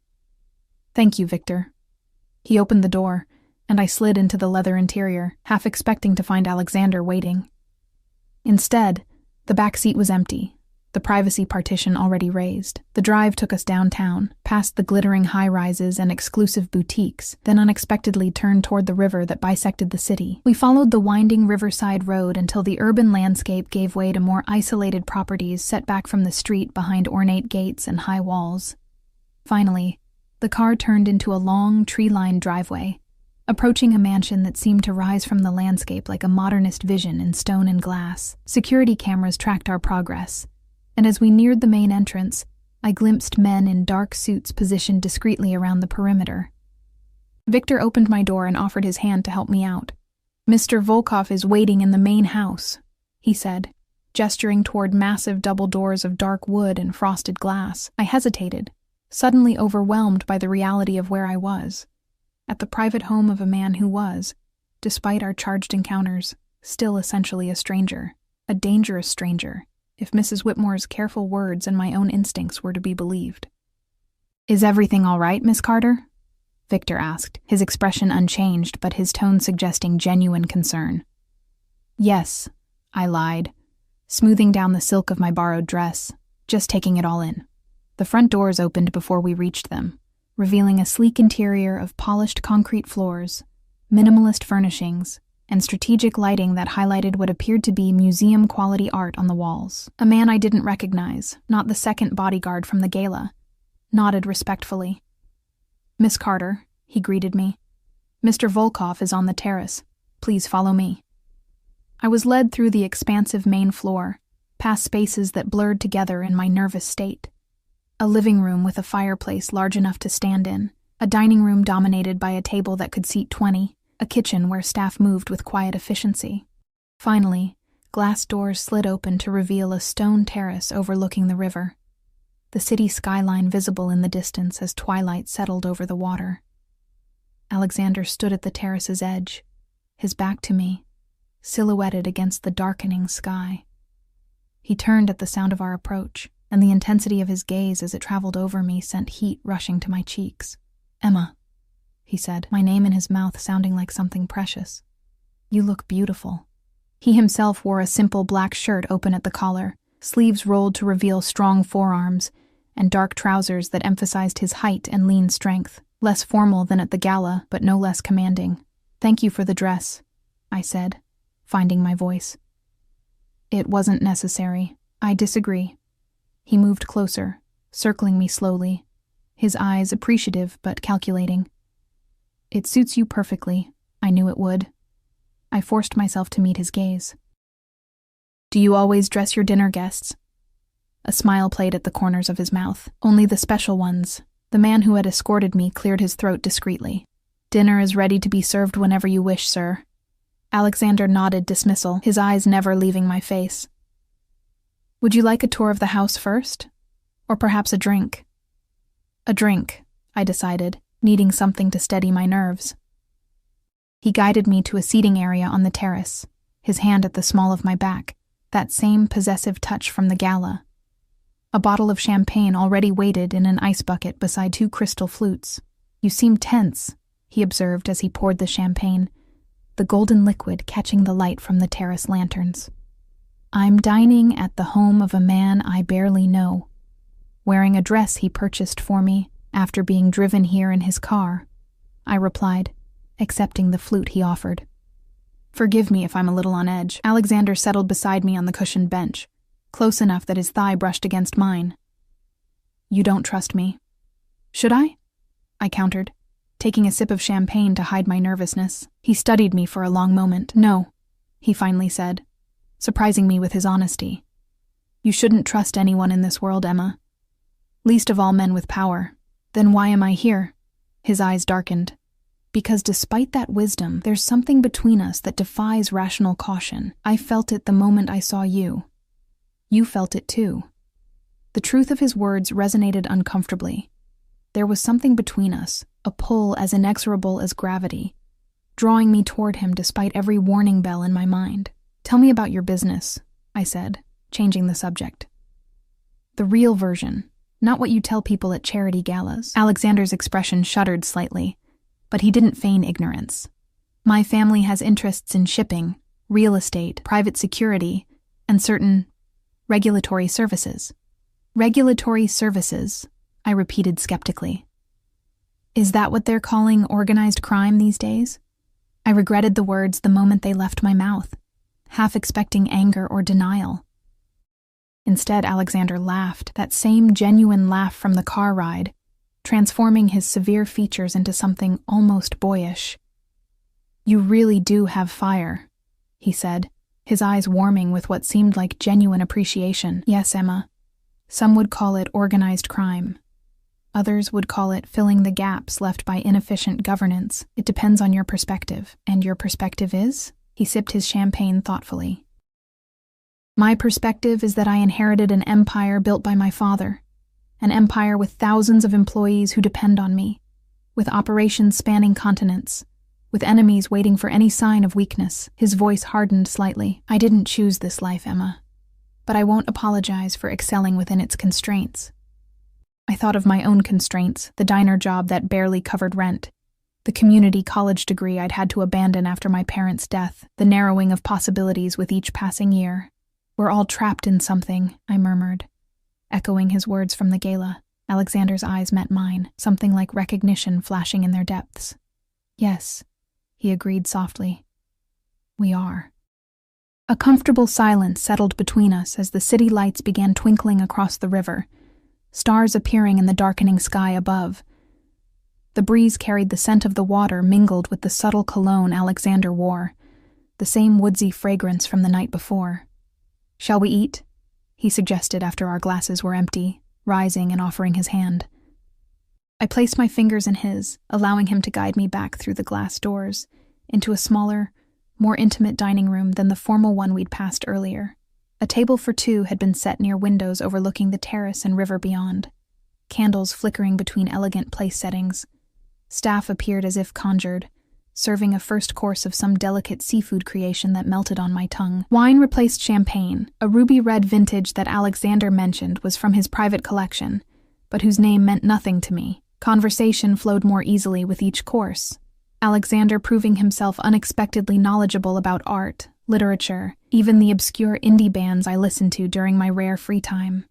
"Thank you, Victor." He opened the door, and I slid into the leather interior, half expecting to find Alexander waiting. Instead, the back seat was empty, the privacy partition already raised. The drive took us downtown, past the glittering high-rises and exclusive boutiques, then unexpectedly turned toward the river that bisected the city. We followed the winding riverside road until the urban landscape gave way to more isolated properties set back from the street behind ornate gates and high walls. Finally, the car turned into a long, tree-lined driveway, approaching a mansion that seemed to rise from the landscape like a modernist vision in stone and glass. Security cameras tracked our progress, and as we neared the main entrance, I glimpsed men in dark suits positioned discreetly around the perimeter. Victor opened my door and offered his hand to help me out. "Mr. Volkov is waiting in the main house," he said, gesturing toward massive double doors of dark wood and frosted glass. I hesitated, suddenly overwhelmed by the reality of where I was, at the private home of a man who was, despite our charged encounters, still essentially a stranger, a dangerous stranger, if Mrs. Whitmore's careful words and my own instincts were to be believed. "Is everything all right, Miss Carter?" Victor asked, his expression unchanged but his tone suggesting genuine concern. "Yes," I lied, smoothing down the silk of my borrowed dress, just taking it all in. The front doors opened before we reached them, revealing a sleek interior of polished concrete floors, minimalist furnishings, and strategic lighting that highlighted what appeared to be museum-quality art on the walls. A man I didn't recognize, not the second bodyguard from the gala, nodded respectfully. "Miss Carter," he greeted me. "Mr. Volkov is on the terrace. Please follow me." I was led through the expansive main floor, past spaces that blurred together in my nervous state. A living room with a fireplace large enough to stand in, a dining room dominated by a table that could seat 20, a kitchen where staff moved with quiet efficiency. Finally, glass doors slid open to reveal a stone terrace overlooking the river, the city skyline visible in the distance as twilight settled over the water. Alexander stood at the terrace's edge, his back to me, silhouetted against the darkening sky. He turned at the sound of our approach, and the intensity of his gaze as it traveled over me sent heat rushing to my cheeks. "Emma," he said, my name in his mouth sounding like something precious. "You look beautiful." He himself wore a simple black shirt open at the collar, sleeves rolled to reveal strong forearms, and dark trousers that emphasized his height and lean strength, less formal than at the gala, but no less commanding. "Thank you for the dress," I said, finding my voice. "It wasn't necessary. I disagree." He moved closer, circling me slowly, his eyes appreciative but calculating. "It suits you perfectly. I knew it would." I forced myself to meet his gaze. "Do you always dress your dinner guests?" A smile played at the corners of his mouth. "Only the special ones." The man who had escorted me cleared his throat discreetly. "Dinner is ready to be served whenever you wish, sir." Alexander nodded dismissal, his eyes never leaving my face. "Would you like a tour of the house first? Or perhaps a drink?" "A drink," I decided, needing something to steady my nerves. He guided me to a seating area on the terrace, his hand at the small of my back, that same possessive touch from the gala. A bottle of champagne already waited in an ice bucket beside 2 crystal flutes. "You seem tense," he observed as he poured the champagne, the golden liquid catching the light from the terrace lanterns. "I'm dining at the home of a man I barely know, wearing a dress he purchased for me after being driven here in his car," I replied, accepting the flute he offered. "Forgive me if I'm a little on edge." Alexander settled beside me on the cushioned bench, close enough that his thigh brushed against mine. "You don't trust me." "Should I?" I countered, taking a sip of champagne to hide my nervousness. He studied me for a long moment. "No," he finally said, surprising me with his honesty. "You shouldn't trust anyone in this world, Emma. Least of all men with power. Then why am I here?" His eyes darkened. "Because despite that wisdom, there's something between us that defies rational caution. I felt it the moment I saw you. You felt it too." The truth of his words resonated uncomfortably. There was something between us, a pull as inexorable as gravity, drawing me toward him despite every warning bell in my mind. "Tell me about your business," I said, changing the subject. "The real version, not what you tell people at charity galas." Alexander's expression shuddered slightly, but he didn't feign ignorance. "My family has interests in shipping, real estate, private security, and certain regulatory services." "Regulatory services," I repeated skeptically. "Is that what they're calling organized crime these days?" I regretted the words the moment they left my mouth, half expecting anger or denial. Instead, Alexander laughed, that same genuine laugh from the car ride, transforming his severe features into something almost boyish. "You really do have fire," he said, his eyes warming with what seemed like genuine appreciation. "Yes, Emma. Some would call it organized crime. Others would call it filling the gaps left by inefficient governance. It depends on your perspective. And your perspective is?" He sipped his champagne thoughtfully. "My perspective is that I inherited an empire built by my father, an empire with thousands of employees who depend on me, with operations spanning continents, with enemies waiting for any sign of weakness." His voice hardened slightly. "I didn't choose this life, Emma, but I won't apologize for excelling within its constraints." I thought of my own constraints, the diner job that barely covered rent, the community college degree I'd had to abandon after my parents' death, the narrowing of possibilities with each passing year. "We're all trapped in something," I murmured, echoing his words from the gala. Alexander's eyes met mine, something like recognition flashing in their depths. Yes, he agreed softly. We are. A comfortable silence settled between us as the city lights began twinkling across the river, stars appearing in the darkening sky above. The breeze carried the scent of the water mingled with the subtle cologne Alexander wore, the same woodsy fragrance from the night before. "Shall we eat?" he suggested after our glasses were empty, rising and offering his hand. I placed my fingers in his, allowing him to guide me back through the glass doors, into a smaller, more intimate dining room than the formal one we'd passed earlier. A table for two had been set near windows overlooking the terrace and river beyond, candles flickering between elegant place settings. Staff appeared as if conjured, serving a first course of some delicate seafood creation that melted on my tongue. Wine replaced champagne, a ruby red vintage that Alexander mentioned was from his private collection, but whose name meant nothing to me. Conversation flowed more easily with each course, Alexander proving himself unexpectedly knowledgeable about art, literature, even the obscure indie bands I listened to during my rare free time.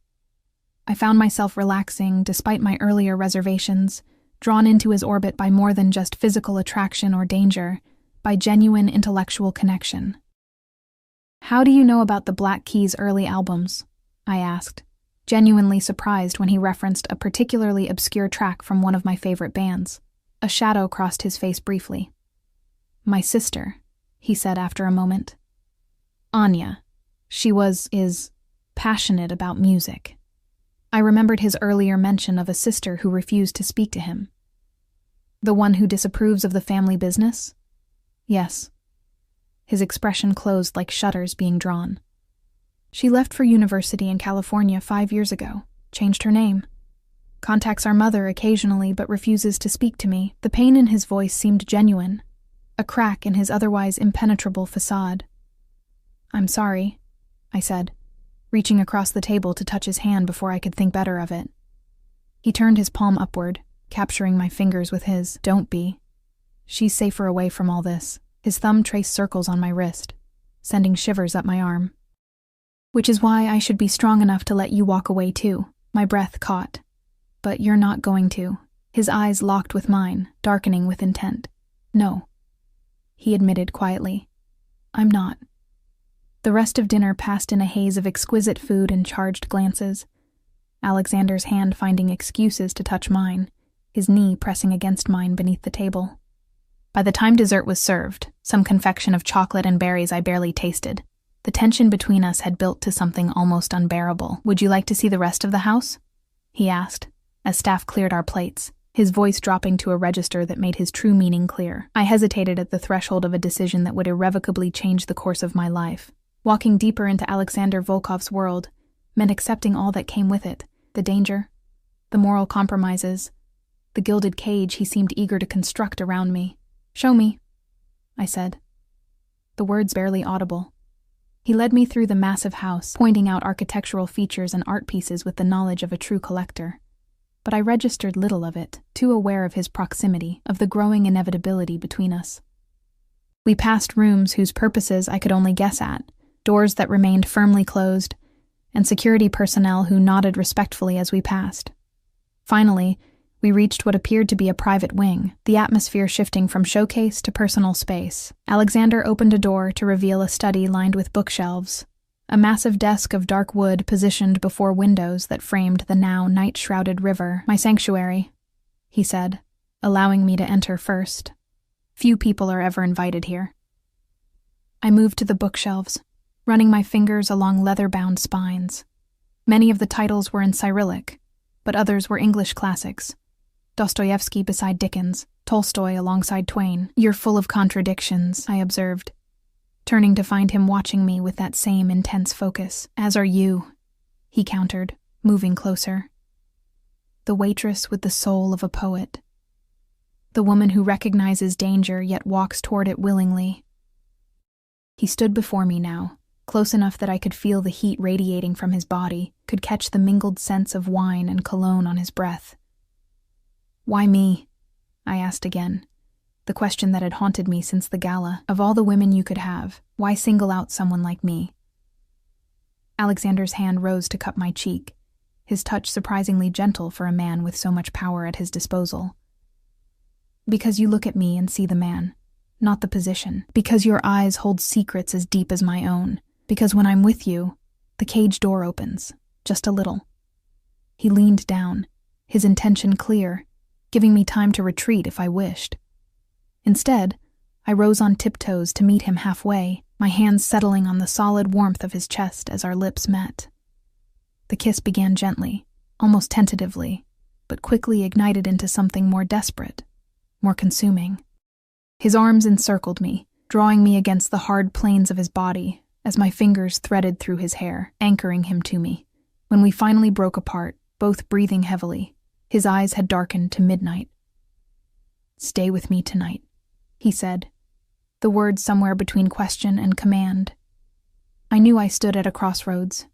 I found myself relaxing despite my earlier reservations, drawn into his orbit by more than just physical attraction or danger, by genuine intellectual connection. "How do you know about the Black Keys' early albums?" I asked, genuinely surprised when he referenced a particularly obscure track from one of my favorite bands. A shadow crossed his face briefly. "My sister," he said after a moment. "Anya. She is passionate about music." I remembered his earlier mention of a sister who refused to speak to him. "The one who disapproves of the family business?" "Yes." His expression closed like shutters being drawn. "She left for university in California 5 years ago, changed her name. Contacts our mother occasionally but refuses to speak to me." The pain in his voice seemed genuine, a crack in his otherwise impenetrable facade. "I'm sorry," I said, reaching across the table to touch his hand before I could think better of it. He turned his palm upward, capturing my fingers with his. "Don't be. She's safer away from all this." His thumb traced circles on my wrist, sending shivers up my arm. "Which is why I should be strong enough to let you walk away too." My breath caught. "But you're not going to." His eyes locked with mine, darkening with intent. "No," he admitted quietly. "I'm not." The rest of dinner passed in a haze of exquisite food and charged glances, Alexander's hand finding excuses to touch mine, his knee pressing against mine beneath the table. By the time dessert was served, some confection of chocolate and berries I barely tasted, the tension between us had built to something almost unbearable. "Would you like to see the rest of the house?" he asked, as staff cleared our plates, his voice dropping to a register that made his true meaning clear. I hesitated at the threshold of a decision that would irrevocably change the course of my life. Walking deeper into Alexander Volkov's world meant accepting all that came with it, the danger, the moral compromises, the gilded cage he seemed eager to construct around me. "Show me," I said, the words barely audible. He led me through the massive house, pointing out architectural features and art pieces with the knowledge of a true collector. But I registered little of it, too aware of his proximity, of the growing inevitability between us. We passed rooms whose purposes I could only guess at, doors that remained firmly closed, and security personnel who nodded respectfully as we passed. Finally, we reached what appeared to be a private wing, the atmosphere shifting from showcase to personal space. Alexander opened a door to reveal a study lined with bookshelves, a massive desk of dark wood positioned before windows that framed the now night-shrouded river. "My sanctuary," he said, allowing me to enter first. "Few people are ever invited here." I moved to the bookshelves, running my fingers along leather-bound spines. Many of the titles were in Cyrillic, but others were English classics. Dostoevsky beside Dickens, Tolstoy alongside Twain. "You're full of contradictions," I observed, turning to find him watching me with that same intense focus. "As are you," he countered, moving closer. "The waitress with the soul of a poet. The woman who recognizes danger yet walks toward it willingly." He stood before me now, close enough that I could feel the heat radiating from his body, could catch the mingled scents of wine and cologne on his breath. "Why me?" I asked again, the question that had haunted me since the gala. "Of all the women you could have, why single out someone like me?" Alexander's hand rose to cup my cheek, his touch surprisingly gentle for a man with so much power at his disposal. "Because you look at me and see the man, not the position. Because your eyes hold secrets as deep as my own. Because when I'm with you, the cage door opens, just a little." He leaned down, his intention clear, giving me time to retreat if I wished. Instead, I rose on tiptoes to meet him halfway, my hands settling on the solid warmth of his chest as our lips met. The kiss began gently, almost tentatively, but quickly ignited into something more desperate, more consuming. His arms encircled me, drawing me against the hard planes of his body as my fingers threaded through his hair, anchoring him to me. When we finally broke apart, both breathing heavily, his eyes had darkened to midnight. "Stay with me tonight," he said, the words somewhere between question and command. I knew I stood at a crossroads.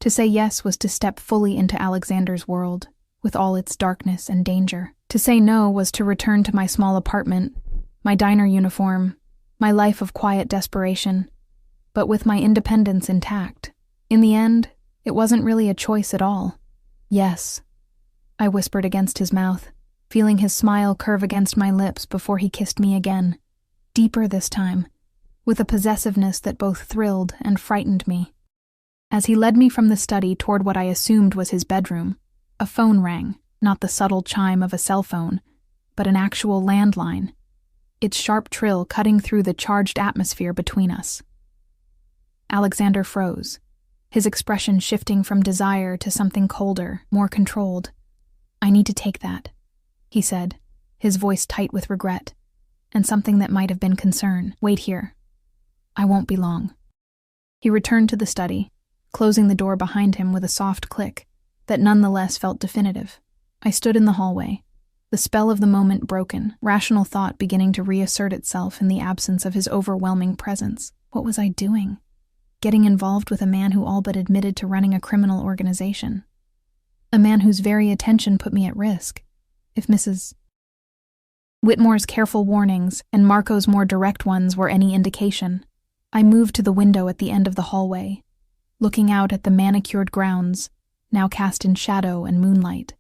To say yes was to step fully into Alexander's world, with all its darkness and danger. To say no was to return to my small apartment, my diner uniform, my life of quiet desperation, but with my independence intact. In the end, it wasn't really a choice at all. "Yes," I whispered against his mouth, feeling his smile curve against my lips before he kissed me again, deeper this time, with a possessiveness that both thrilled and frightened me. As he led me from the study toward what I assumed was his bedroom, a phone rang, not the subtle chime of a cell phone, but an actual landline, its sharp trill cutting through the charged atmosphere between us. Alexander froze, his expression shifting from desire to something colder, more controlled. "I need to take that," he said, his voice tight with regret, and something that might have been concern. "Wait here. I won't be long." He returned to the study, closing the door behind him with a soft click that nonetheless felt definitive. I stood in the hallway, the spell of the moment broken, rational thought beginning to reassert itself in the absence of his overwhelming presence. What was I doing? Getting involved with a man who all but admitted to running a criminal organization. A man whose very attention put me at risk. If Mrs. Whitmore's careful warnings and Marco's more direct ones were any indication, I moved to the window at the end of the hallway, looking out at the manicured grounds, now cast in shadow and moonlight.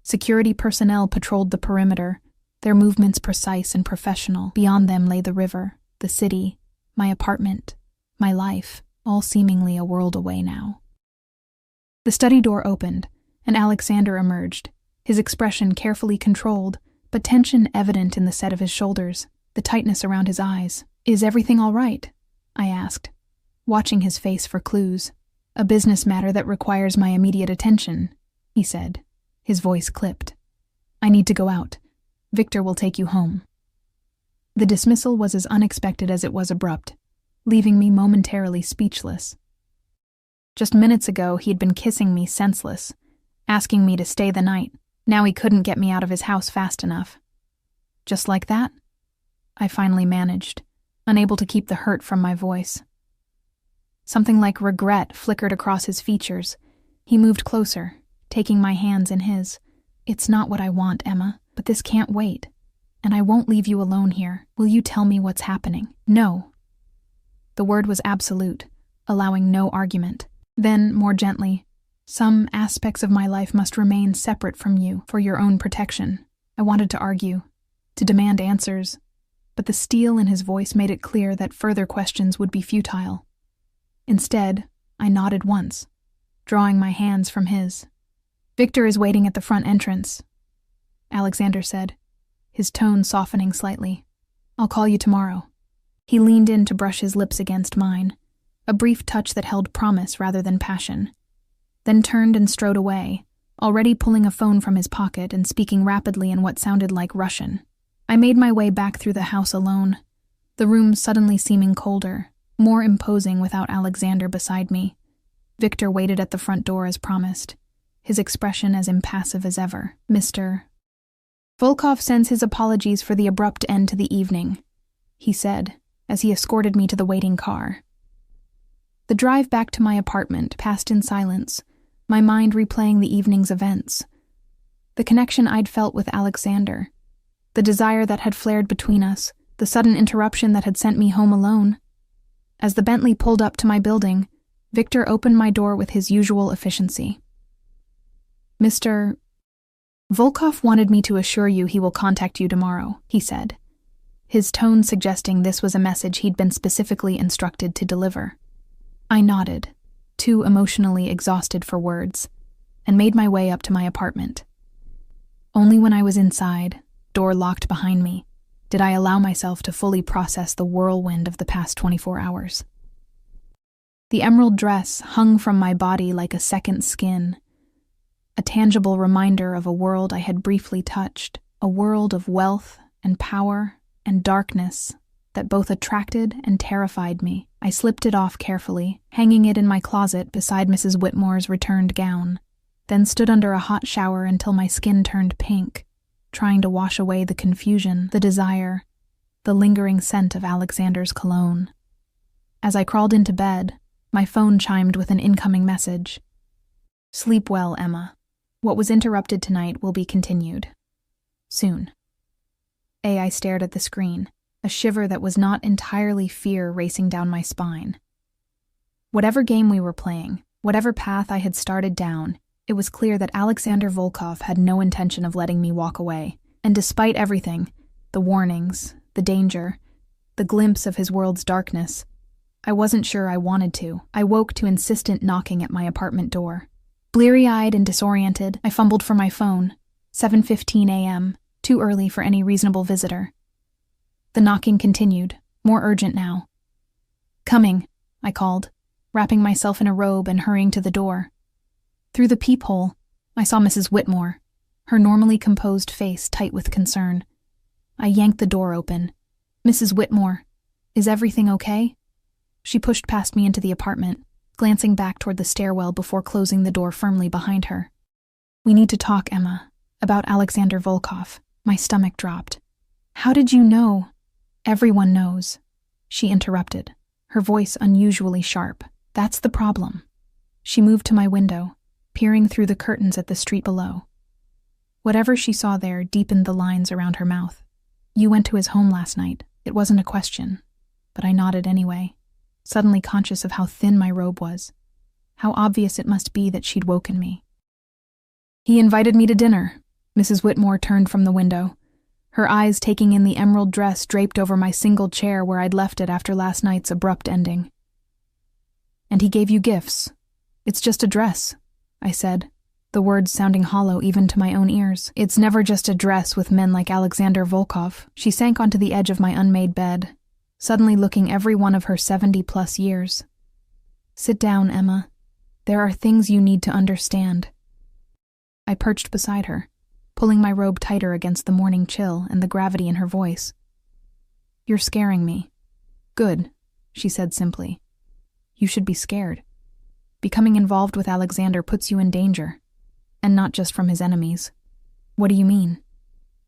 Security personnel patrolled the perimeter, their movements precise and professional. Beyond them lay the river, the city, my apartment, my life, all seemingly a world away now. The study door opened, and Alexander emerged, his expression carefully controlled, but tension evident in the set of his shoulders, the tightness around his eyes. "Is everything all right?" I asked, watching his face for clues. "A business matter that requires my immediate attention," he said, his voice clipped. "I need to go out. Victor will take you home." The dismissal was as unexpected as it was abrupt, leaving me momentarily speechless. Just minutes ago, he'd been kissing me senseless, asking me to stay the night. Now he couldn't get me out of his house fast enough. Just like that, I finally managed, unable to keep the hurt from my voice. Something like regret flickered across his features. He moved closer, taking my hands in his. "It's not what I want, Emma, but this can't wait. And I won't leave you alone here. Will you tell me what's happening?" "No." The word was absolute, allowing no argument. Then, more gently, "Some aspects of my life must remain separate from you for your own protection." I wanted to argue, to demand answers, but the steel in his voice made it clear that further questions would be futile. Instead, I nodded once, drawing my hands from his. "Victor is waiting at the front entrance," Alexander said, his tone softening slightly. "I'll call you tomorrow." He leaned in to brush his lips against mine, a brief touch that held promise rather than passion, then turned and strode away, already pulling a phone from his pocket and speaking rapidly in what sounded like Russian. I made my way back through the house alone, the room suddenly seeming colder, more imposing without Alexander beside me. Victor waited at the front door as promised, his expression as impassive as ever. "Mr. Volkov sends his apologies for the abrupt end to the evening," he said, as he escorted me to the waiting car. The drive back to my apartment passed in silence, my mind replaying the evening's events. The connection I'd felt with Alexander, the desire that had flared between us, the sudden interruption that had sent me home alone. As the Bentley pulled up to my building, Victor opened my door with his usual efficiency. Mr. Volkov wanted me to assure you he will contact you tomorrow, he said, his tone suggesting this was a message he'd been specifically instructed to deliver. I nodded, too emotionally exhausted for words, and made my way up to my apartment. Only when I was inside, door locked behind me, did I allow myself to fully process the whirlwind of the past 24 hours. The emerald dress hung from my body like a second skin, a tangible reminder of a world I had briefly touched, a world of wealth and power and darkness that both attracted and terrified me. I slipped it off carefully, hanging it in my closet beside Mrs. Whitmore's returned gown, then stood under a hot shower until my skin turned pink, trying to wash away the confusion, the desire, the lingering scent of Alexander's cologne. As I crawled into bed, my phone chimed with an incoming message. Sleep well, Emma. What was interrupted tonight will be continued. Soon. I stared at the screen, a shiver that was not entirely fear racing down my spine. Whatever game we were playing, whatever path I had started down, it was clear that Alexander Volkov had no intention of letting me walk away, and despite everything, the warnings, the danger, the glimpse of his world's darkness, I wasn't sure I wanted to. I woke to insistent knocking at my apartment door. Bleary-eyed and disoriented, I fumbled for my phone. 7:15 a.m., too early for any reasonable visitor. The knocking continued, more urgent now. Coming, I called, wrapping myself in a robe and hurrying to the door. Through the peephole, I saw Mrs. Whitmore, her normally composed face tight with concern. I yanked the door open. Mrs. Whitmore, is everything okay? She pushed past me into the apartment, glancing back toward the stairwell before closing the door firmly behind her. We need to talk, Emma, about Alexander Volkov. My stomach dropped. How did you know? Everyone knows, she interrupted, her voice unusually sharp. That's the problem. She moved to my window, peering through the curtains at the street below. Whatever she saw there deepened the lines around her mouth. You went to his home last night. It wasn't a question, but I nodded anyway, suddenly conscious of how thin my robe was, how obvious it must be that she'd woken me. He invited me to dinner. Mrs. Whitmore turned from the window, her eyes taking in the emerald dress draped over my single chair where I'd left it after last night's abrupt ending. And he gave you gifts. It's just a dress, I said, the words sounding hollow even to my own ears. It's never just a dress with men like Alexander Volkov. She sank onto the edge of my unmade bed, suddenly looking every one of her 70-plus years. Sit down, Emma. There are things you need to understand. I perched beside her, pulling my robe tighter against the morning chill and the gravity in her voice. You're scaring me. Good, she said simply. You should be scared. Becoming involved with Alexander puts you in danger, and not just from his enemies. What do you mean?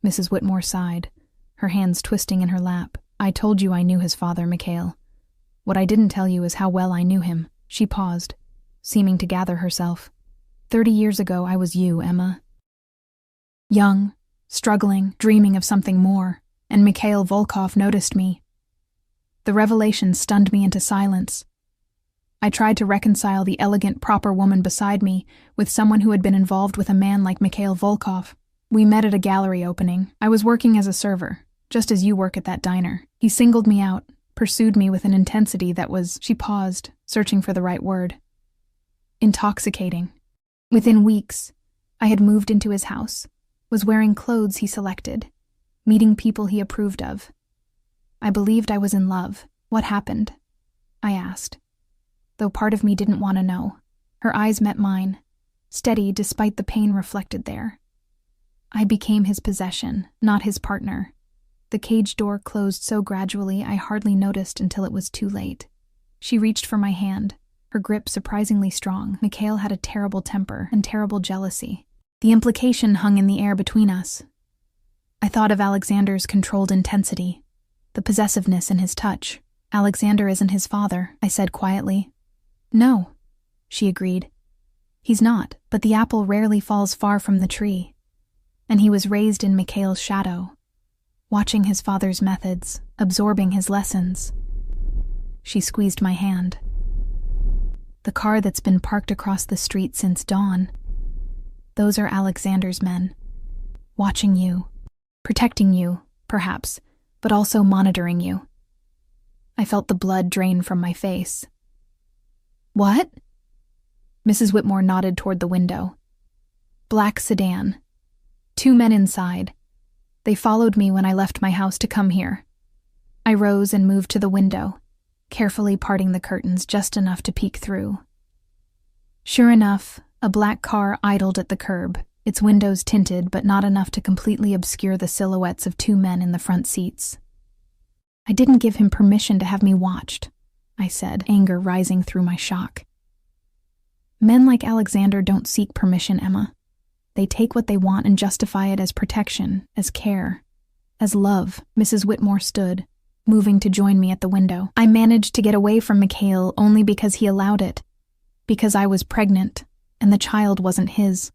Mrs. Whitmore sighed, her hands twisting in her lap. I told you I knew his father, Mikhail. What I didn't tell you is how well I knew him. She paused, seeming to gather herself. 30 years ago, I was you, Emma. Young, struggling, dreaming of something more, and Mikhail Volkov noticed me. The revelation stunned me into silence. I tried to reconcile the elegant, proper woman beside me with someone who had been involved with a man like Mikhail Volkov. We met at a gallery opening. I was working as a server, just as you work at that diner. He singled me out, pursued me with an intensity that was— She paused, searching for the right word. Intoxicating. Within weeks, I had moved into his house, was wearing clothes he selected, meeting people he approved of. I believed I was in love. What happened? I asked, though part of me didn't want to know. Her eyes met mine, steady despite the pain reflected there. I became his possession, not his partner. The cage door closed so gradually I hardly noticed until it was too late. She reached for my hand, her grip surprisingly strong. Mikhail had a terrible temper and terrible jealousy. The implication hung in the air between us. I thought of Alexander's controlled intensity, the possessiveness in his touch. Alexander isn't his father, I said quietly. No, she agreed. He's not, but the apple rarely falls far from the tree. And he was raised in Mikhail's shadow, watching his father's methods, absorbing his lessons. She squeezed my hand. The car that's been parked across the street since dawn. Those are Alexander's men. Watching you. Protecting you, perhaps, but also monitoring you. I felt the blood drain from my face. What? Mrs. Whitmore nodded toward the window. Black sedan. 2 men inside. They followed me when I left my house to come here. I rose and moved to the window, carefully parting the curtains just enough to peek through. Sure enough, a black car idled at the curb, its windows tinted but not enough to completely obscure the silhouettes of 2 men in the front seats. I didn't give him permission to have me watched, I said, anger rising through my shock. Men like Alexander don't seek permission, Emma. They take what they want and justify it as protection, as care, as love. Mrs. Whitmore stood, moving to join me at the window. I managed to get away from Mikhail only because he allowed it, because I was pregnant, and the child wasn't his.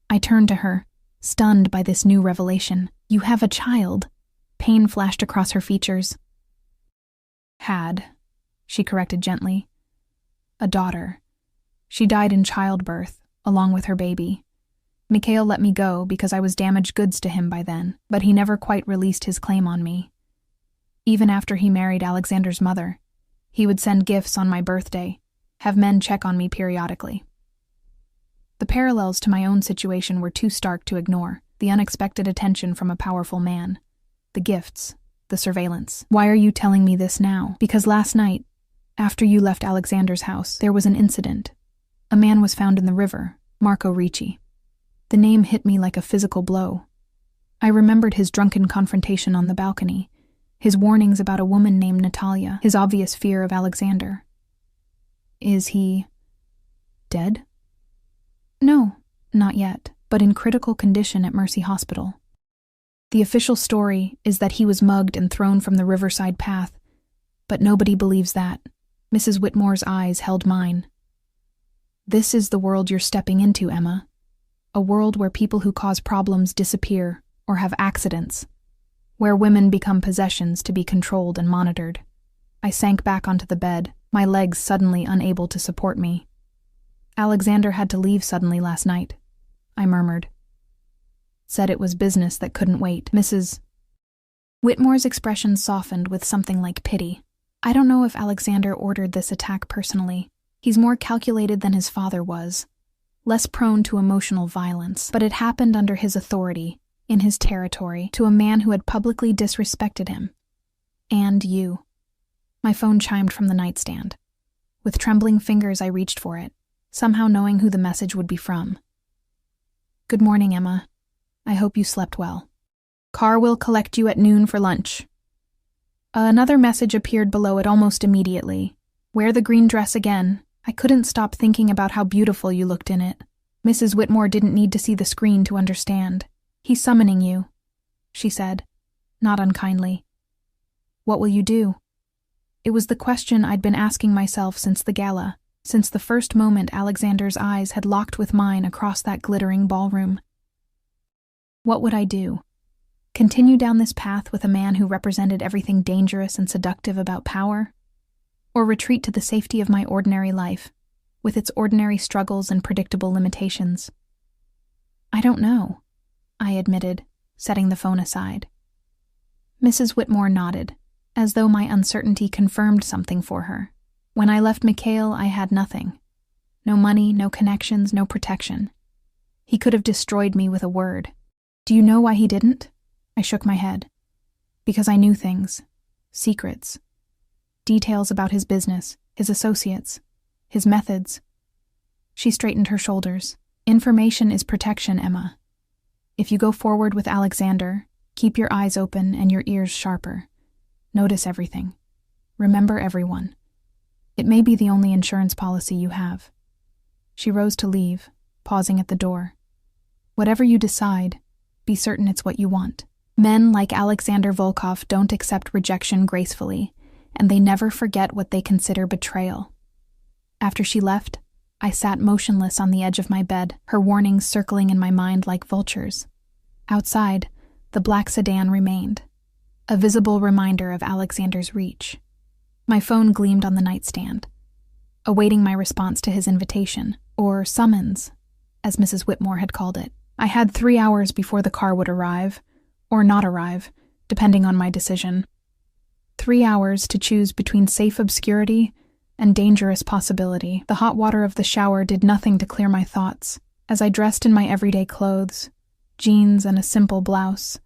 I turned to her, stunned by this new revelation. You have a child. Pain flashed across her features. Had, she corrected gently. A daughter. She died in childbirth, along with her baby. Mikhail let me go because I was damaged goods to him by then, but he never quite released his claim on me. Even after he married Alexander's mother, he would send gifts on my birthday, have men check on me periodically. The parallels to my own situation were too stark to ignore, the unexpected attention from a powerful man, the gifts, the surveillance. Why are you telling me this now? Because last night, after you left Alexander's house, there was an incident. A man was found in the river, Marco Ricci. The name hit me like a physical blow. I remembered his drunken confrontation on the balcony, his warnings about a woman named Natalia, his obvious fear of Alexander. Is he dead? No, not yet, but in critical condition at Mercy Hospital. The official story is that he was mugged and thrown from the riverside path, but nobody believes that. Mrs. Whitmore's eyes held mine. This is the world you're stepping into, Emma. A world where people who cause problems disappear or have accidents, where women become possessions to be controlled and monitored. I sank back onto the bed, my legs suddenly unable to support me. Alexander had to leave suddenly last night, I murmured. Said it was business that couldn't wait. Mrs. Whitmore's expression softened with something like pity. I don't know if Alexander ordered this attack personally. He's more calculated than his father was, less prone to emotional violence, but it happened under his authority, in his territory, to a man who had publicly disrespected him. And you. My phone chimed from the nightstand. With trembling fingers, I reached for it, somehow knowing who the message would be from. Good morning, Emma. I hope you slept well. Car will collect you at noon for lunch. Another message appeared below it almost immediately. Wear the green dress again. I couldn't stop thinking about how beautiful you looked in it. Mrs. Whitmore didn't need to see the screen to understand. He's summoning you, she said, not unkindly. What will you do? It was the question I'd been asking myself since the gala, since the first moment Alexander's eyes had locked with mine across that glittering ballroom. What would I do? Continue down this path with a man who represented everything dangerous and seductive about power? Or retreat to the safety of my ordinary life, with its ordinary struggles and predictable limitations? I don't know, I admitted, setting the phone aside. Mrs. Whitmore nodded, as though my uncertainty confirmed something for her. When I left Mikhail, I had nothing. No money, no connections, no protection. He could have destroyed me with a word. Do you know why he didn't? I shook my head. Because I knew things. Secrets. Details about his business, his associates, his methods. She straightened her shoulders. Information is protection, Emma. If you go forward with Alexander, keep your eyes open and your ears sharper. Notice everything. Remember everyone. It may be the only insurance policy you have. She rose to leave, pausing at the door. Whatever you decide, be certain it's what you want. Men like Alexander Volkov don't accept rejection gracefully, and they never forget what they consider betrayal. After she left, I sat motionless on the edge of my bed, her warnings circling in my mind like vultures. Outside, the black sedan remained, a visible reminder of Alexander's reach. My phone gleamed on the nightstand, awaiting my response to his invitation, or summons, as Mrs. Whitmore had called it. I had 3 hours before the car would arrive, or not arrive, depending on my decision. 3 hours to choose between safe obscurity and dangerous possibility. The hot water of the shower did nothing to clear my thoughts. As I dressed in my everyday clothes, jeans and a simple blouse,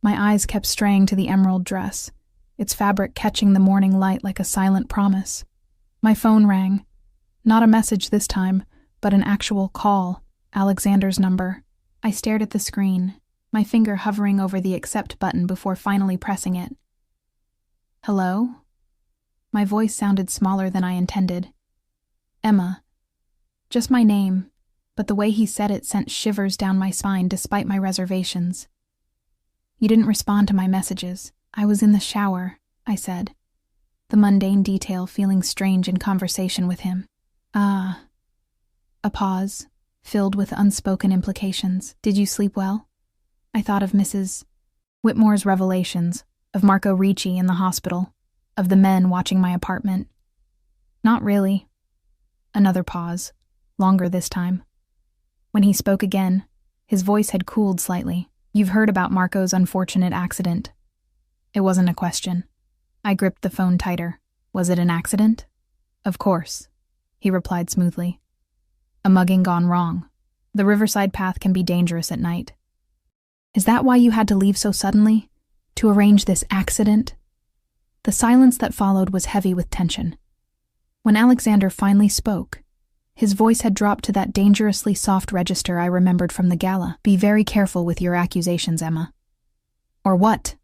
my eyes kept straying to the emerald dress, its fabric catching the morning light like a silent promise. My phone rang. Not a message this time, but an actual call, Alexander's number. I stared at the screen, my finger hovering over the accept button before finally pressing it. Hello? My voice sounded smaller than I intended. Emma. Just my name, but the way he said it sent shivers down my spine despite my reservations. You didn't respond to my messages. I was in the shower, I said, the mundane detail feeling strange in conversation with him. Ah. A pause, filled with unspoken implications. Did you sleep well? I thought of Mrs. Whitmore's revelations, of Marco Ricci in the hospital, of the men watching my apartment. Not really. Another pause, longer this time. When he spoke again, his voice had cooled slightly. You've heard about Marco's unfortunate accident. It wasn't a question. I gripped the phone tighter. Was it an accident? Of course, he replied smoothly. A mugging gone wrong. The riverside path can be dangerous at night. Is that why you had to leave so suddenly? To arrange this accident? The silence that followed was heavy with tension. When Alexander finally spoke, his voice had dropped to that dangerously soft register I remembered from the gala. Be very careful with your accusations, Emma. Or what?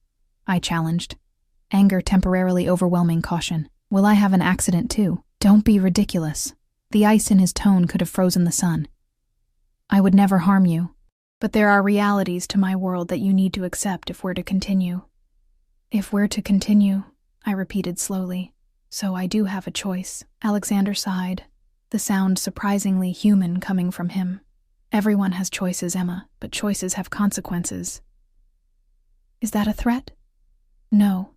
I challenged, anger temporarily overwhelming caution. Will I have an accident too? Don't be ridiculous. The ice in his tone could have frozen the sun. I would never harm you, but there are realities to my world that you need to accept if we're to continue. If we're to continue, I repeated slowly. So I do have a choice. Alexander sighed, the sound surprisingly human coming from him. Everyone has choices, Emma, but choices have consequences. Is that a threat? No,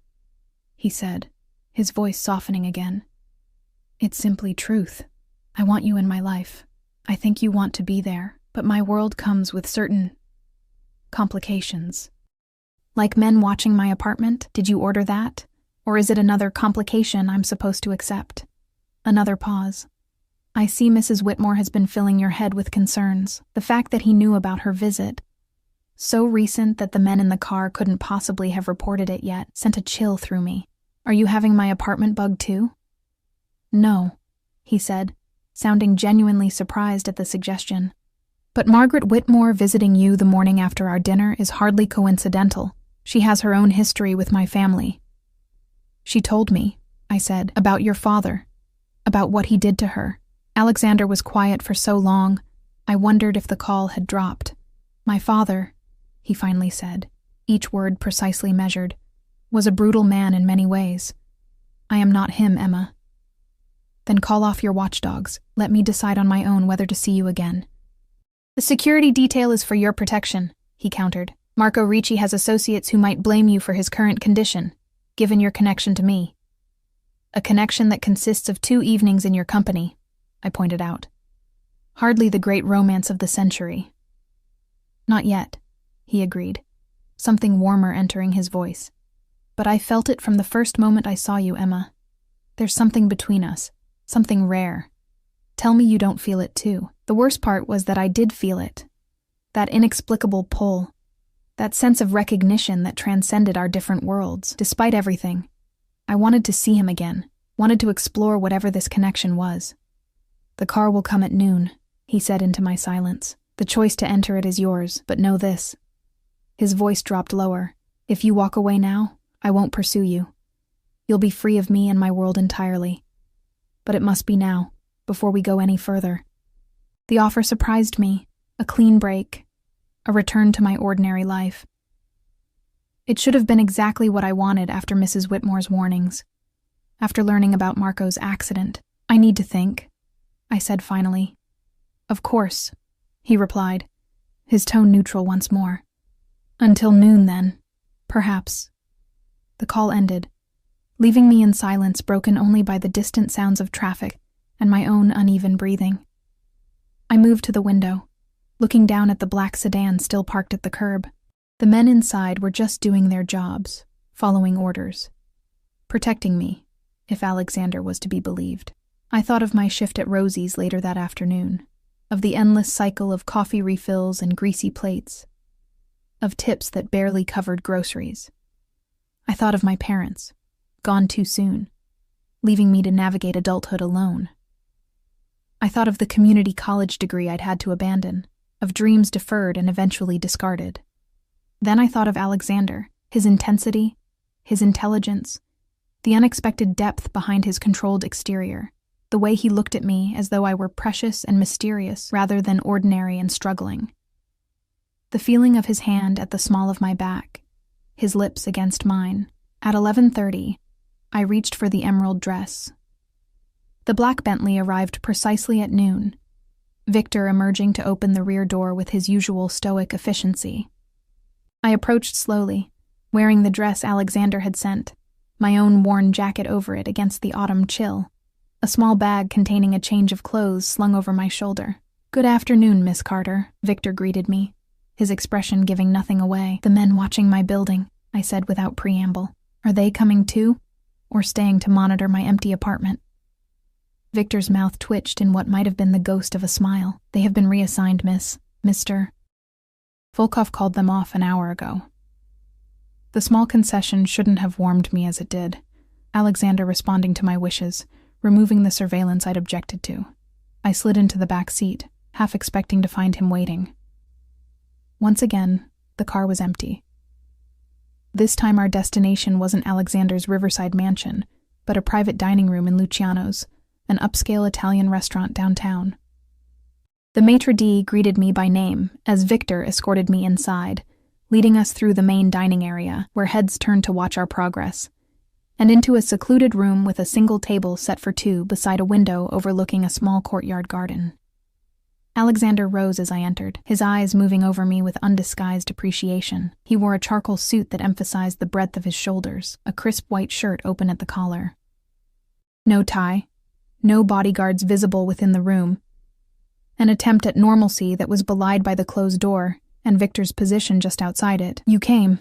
he said, his voice softening again. It's simply truth. I want you in my life. I think you want to be there, but my world comes with certain complications. Like men watching my apartment? Did you order that? Or is it another complication I'm supposed to accept? Another pause. I see Mrs. Whitmore has been filling your head with concerns. The fact that he knew about her visit, so recent that the men in the car couldn't possibly have reported it yet, sent a chill through me. Are you having my apartment bugged too? No, he said, sounding genuinely surprised at the suggestion. But Margaret Whitmore visiting you the morning after our dinner is hardly coincidental. She has her own history with my family. She told me, I said, about your father, about what he did to her. Alexander was quiet for so long, I wondered if the call had dropped. My father, he finally said, each word precisely measured, was a brutal man in many ways. I am not him, Emma. Then call off your watchdogs. Let me decide on my own whether to see you again. The security detail is for your protection, he countered. Marco Ricci has associates who might blame you for his current condition, given your connection to me. A connection that consists of 2 evenings in your company, I pointed out. Hardly the great romance of the century. Not yet, he agreed, something warmer entering his voice. But I felt it from the first moment I saw you, Emma. There's something between us, something rare. Tell me you don't feel it too. The worst part was that I did feel it. That inexplicable pull. That sense of recognition that transcended our different worlds. Despite everything, I wanted to see him again, wanted to explore whatever this connection was. The car will come at noon, he said into my silence. The choice to enter it is yours, but know this. His voice dropped lower. If you walk away now, I won't pursue you. You'll be free of me and my world entirely. But it must be now, before we go any further. The offer surprised me, a clean break, a return to my ordinary life. It should have been exactly what I wanted after Mrs. Whitmore's warnings. After learning about Marco's accident. I need to think, I said finally. Of course, he replied, his tone neutral once more. Until noon, then. Perhaps. The call ended, leaving me in silence broken only by the distant sounds of traffic and my own uneven breathing. I moved to the window, looking down at the black sedan still parked at the curb. The men inside were just doing their jobs, following orders, protecting me, if Alexander was to be believed. I thought of my shift at Rosie's later that afternoon, of the endless cycle of coffee refills and greasy plates, of tips that barely covered groceries. I thought of my parents, gone too soon, leaving me to navigate adulthood alone. I thought of the community college degree I'd had to abandon, of dreams deferred and eventually discarded. Then I thought of Alexander, his intensity, his intelligence, the unexpected depth behind his controlled exterior, the way he looked at me as though I were precious and mysterious rather than ordinary and struggling. The feeling of his hand at the small of my back, his lips against mine. At 11:30, I reached for the emerald dress. The black Bentley arrived precisely at noon, Victor emerging to open the rear door with his usual stoic efficiency. I approached slowly, wearing the dress Alexander had sent, my own worn jacket over it against the autumn chill, a small bag containing a change of clothes slung over my shoulder. "Good afternoon, Miss Carter," Victor greeted me, his expression giving nothing away. "The men watching my building," I said without preamble. "Are they coming too, or staying to monitor my empty apartment?" Victor's mouth twitched in what might have been the ghost of a smile. "They have been reassigned, Mr. Volkov called them off an hour ago." The small concession shouldn't have warmed me as it did, Alexander responding to my wishes, removing the surveillance I'd objected to. I slid into the back seat, half expecting to find him waiting. Once again, the car was empty. This time our destination wasn't Alexander's riverside mansion, but a private dining room in Luciano's, an upscale Italian restaurant downtown. The maitre d' greeted me by name as Victor escorted me inside, leading us through the main dining area, where heads turned to watch our progress, and into a secluded room with a single table set for two beside a window overlooking a small courtyard garden. Alexander rose as I entered, his eyes moving over me with undisguised appreciation. He wore a charcoal suit that emphasized the breadth of his shoulders, a crisp white shirt open at the collar. No tie, no bodyguards visible within the room, an attempt at normalcy that was belied by the closed door and Victor's position just outside it. "You came,"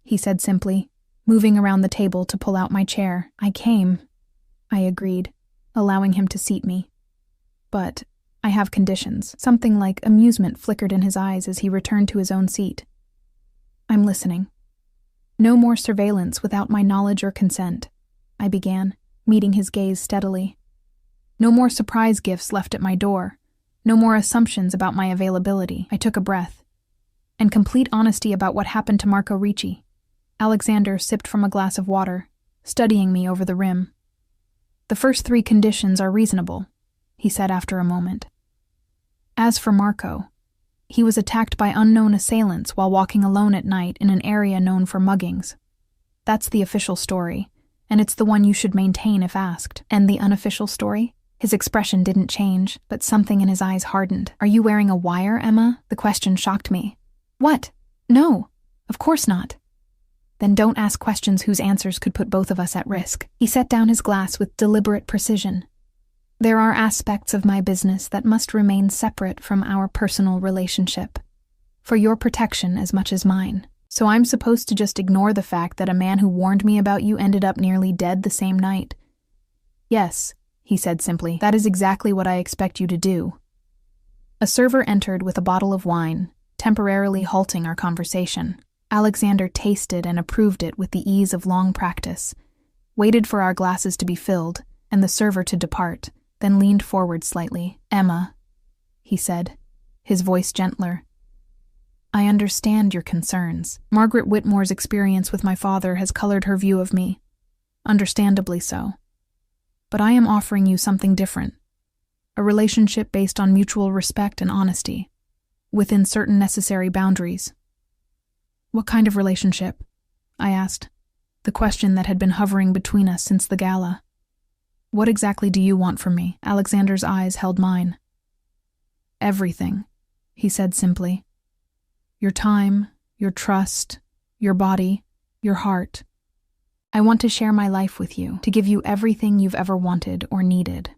he said simply, moving around the table to pull out my chair. "I came," I agreed, allowing him to seat me. "But I have conditions." Something like amusement flickered in his eyes as he returned to his own seat. "I'm listening." "No more surveillance without my knowledge or consent," I began, meeting his gaze steadily. "No more surprise gifts left at my door. No more assumptions about my availability." I took a breath. "And complete honesty about what happened to Marco Ricci." Alexander sipped from a glass of water, studying me over the rim. "The first three conditions are reasonable," he said after a moment. "As for Marco, he was attacked by unknown assailants while walking alone at night in an area known for muggings. That's the official story, and it's the one you should maintain if asked." "And the unofficial story?" His expression didn't change, but something in his eyes hardened. "Are you wearing a wire, Emma?" The question shocked me. "What? No, of course not." "Then don't ask questions whose answers could put both of us at risk." He set down his glass with deliberate precision. "There are aspects of my business that must remain separate from our personal relationship, for your protection as much as mine. So I'm supposed to just ignore the fact that a man who warned me about you ended up nearly dead the same night?" "Yes," he said simply. "That is exactly what I expect you to do." A server entered with a bottle of wine, temporarily halting our conversation. Alexander tasted and approved it with the ease of long practice, waited for our glasses to be filled and the server to depart, then leaned forward slightly. "Emma," he said, his voice gentler, "I understand your concerns. Margaret Whitmore's experience with my father has colored her view of me, understandably so. But I am offering you something different, a relationship based on mutual respect and honesty, within certain necessary boundaries." "What kind of relationship?" I asked, the question that had been hovering between us since the gala. "What exactly do you want from me?" Alexander's eyes held mine. "Everything," he said simply. "Your time, your trust, your body, your heart. I want to share my life with you, to give you everything you've ever wanted or needed."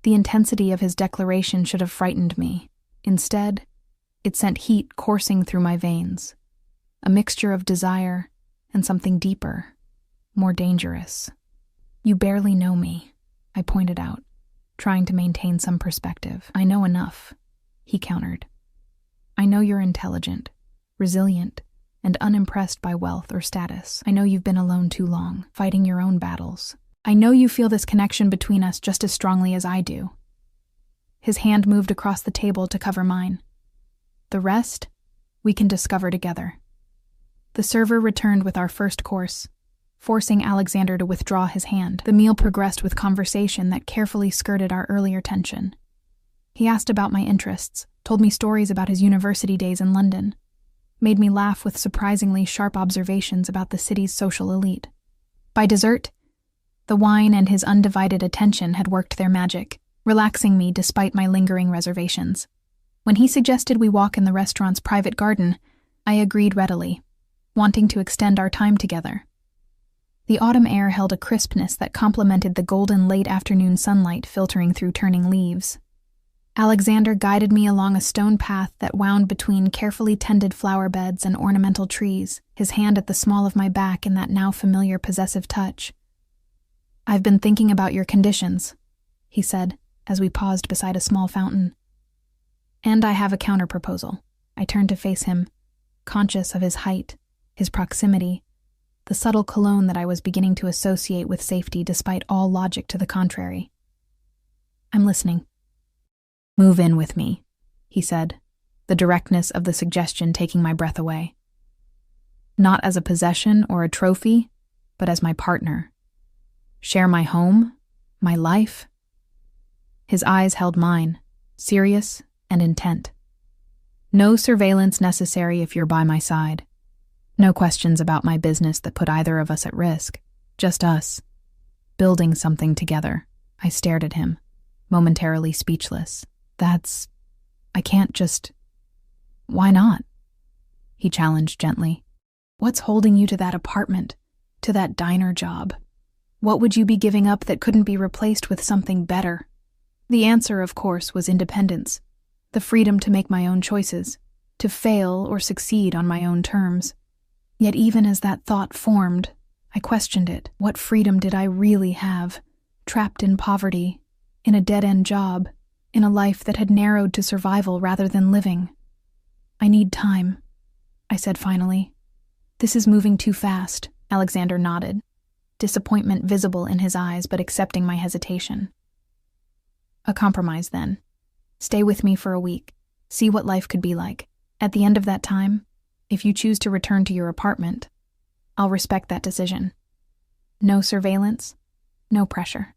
The intensity of his declaration should have frightened me. Instead, It sent heat coursing through my veins, a mixture of desire and something deeper, more dangerous. "You barely know me," I pointed out, trying to maintain some perspective. "I know enough," he countered. "I know you're intelligent, resilient, and unimpressed by wealth or status. I know you've been alone too long, fighting your own battles. I know you feel this connection between us just as strongly as I do." His hand moved across the table to cover mine. "The rest, we can discover together." The server returned with our first course, forcing Alexander to withdraw his hand. The meal progressed with conversation that carefully skirted our earlier tension. He asked about my interests, told me stories about his university days in London, made me laugh with surprisingly sharp observations about the city's social elite. By dessert, the wine and his undivided attention had worked their magic, relaxing me despite my lingering reservations. When he suggested we walk in the restaurant's private garden, I agreed readily, wanting to extend our time together. The autumn air held a crispness that complemented the golden late-afternoon sunlight filtering through turning leaves. Alexander guided me along a stone path that wound between carefully tended flower beds and ornamental trees, his hand at the small of my back in that now familiar possessive touch. "I've been thinking about your conditions," he said, as we paused beside a small fountain. "And I have a counter-proposal." I turned to face him, conscious of his height, his proximity, the subtle cologne that I was beginning to associate with safety despite all logic to the contrary. "I'm listening." "Move in with me," he said, the directness of the suggestion taking my breath away. "Not as a possession or a trophy, but as my partner. Share my home, my life." His eyes held mine, serious and intent. "No surveillance necessary if you're by my side. No questions about my business that put either of us at risk. Just us, building something together." I stared at him, momentarily speechless. I can't just... "Why not?" he challenged gently. "What's holding you to that apartment, to that diner job? What would you be giving up that couldn't be replaced with something better?" The answer, of course, was independence, the freedom to make my own choices, to fail or succeed on my own terms. Yet even as that thought formed, I questioned it. What freedom did I really have, trapped in poverty, in a dead-end job, in a life that had narrowed to survival rather than living? "I need time," I said finally. "This is moving too fast," Alexander nodded, disappointment visible in his eyes but accepting my hesitation. "A compromise, then. Stay with me for a week, see what life could be like. At the end of that time, if you choose to return to your apartment, I'll respect that decision. No surveillance, no pressure.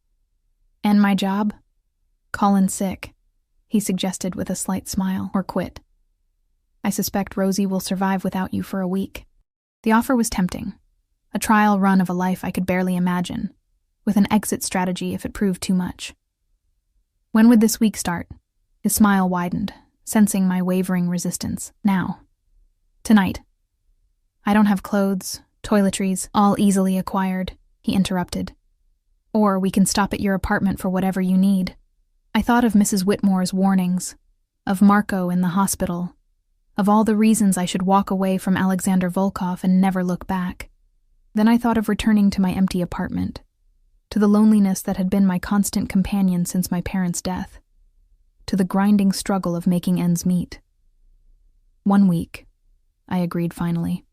And my job? Call in sick," he suggested with a slight smile, "or quit. I suspect Rosie will survive without you for a week." The offer was tempting, a trial run of a life I could barely imagine, with an exit strategy if it proved too much. "When would this week start?" His smile widened, sensing my wavering resistance. "Now. Tonight." "I don't have clothes, toiletries, all easily acquired," he interrupted. "Or we can stop at your apartment for whatever you need." I thought of Mrs. Whitmore's warnings, of Marco in the hospital, of all the reasons I should walk away from Alexander Volkov and never look back. Then I thought of returning to my empty apartment, to the loneliness that had been my constant companion since my parents' death, to the grinding struggle of making ends meet. 1 week, I agreed finally.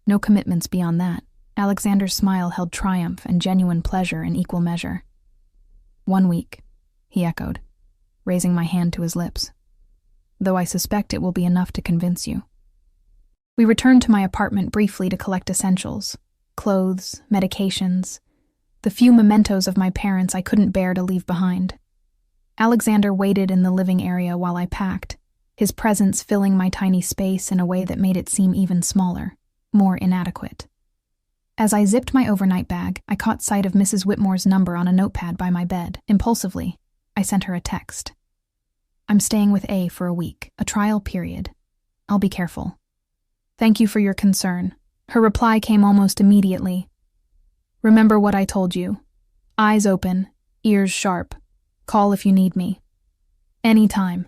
No commitments beyond that. Alexander's smile held triumph and genuine pleasure in equal measure. 1 week, he echoed, raising my hand to his lips. Though I suspect it will be enough to convince you. We returned to my apartment briefly to collect essentials, clothes, medications, the few mementos of my parents I couldn't bear to leave behind. Alexander waited in the living area while I packed, his presence filling my tiny space in a way that made it seem even smaller, more inadequate. As I zipped my overnight bag, I caught sight of Mrs. Whitmore's number on a notepad by my bed. Impulsively, I sent her a text. "I'm staying with A for a week, a trial period. I'll be careful. Thank you for your concern." Her reply came almost immediately. "Remember what I told you. Eyes open, ears sharp. Call if you need me. Anytime."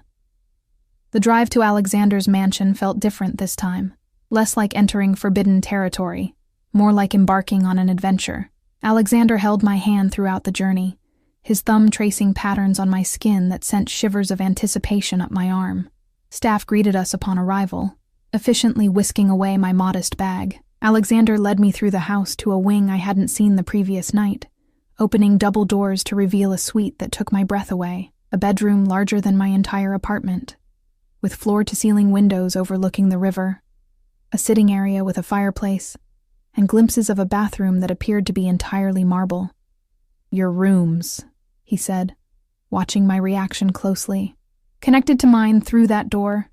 The drive to Alexander's mansion felt different this time, less like entering forbidden territory, more like embarking on an adventure. Alexander held my hand throughout the journey, his thumb tracing patterns on my skin that sent shivers of anticipation up my arm. Staff greeted us upon arrival, efficiently whisking away my modest bag. Alexander led me through the house to a wing I hadn't seen the previous night, opening double doors to reveal a suite that took my breath away, a bedroom larger than my entire apartment, with floor-to-ceiling windows overlooking the river, a sitting area with a fireplace, and glimpses of a bathroom that appeared to be entirely marble. "Your rooms," he said, watching my reaction closely. "Connected to mine through that door."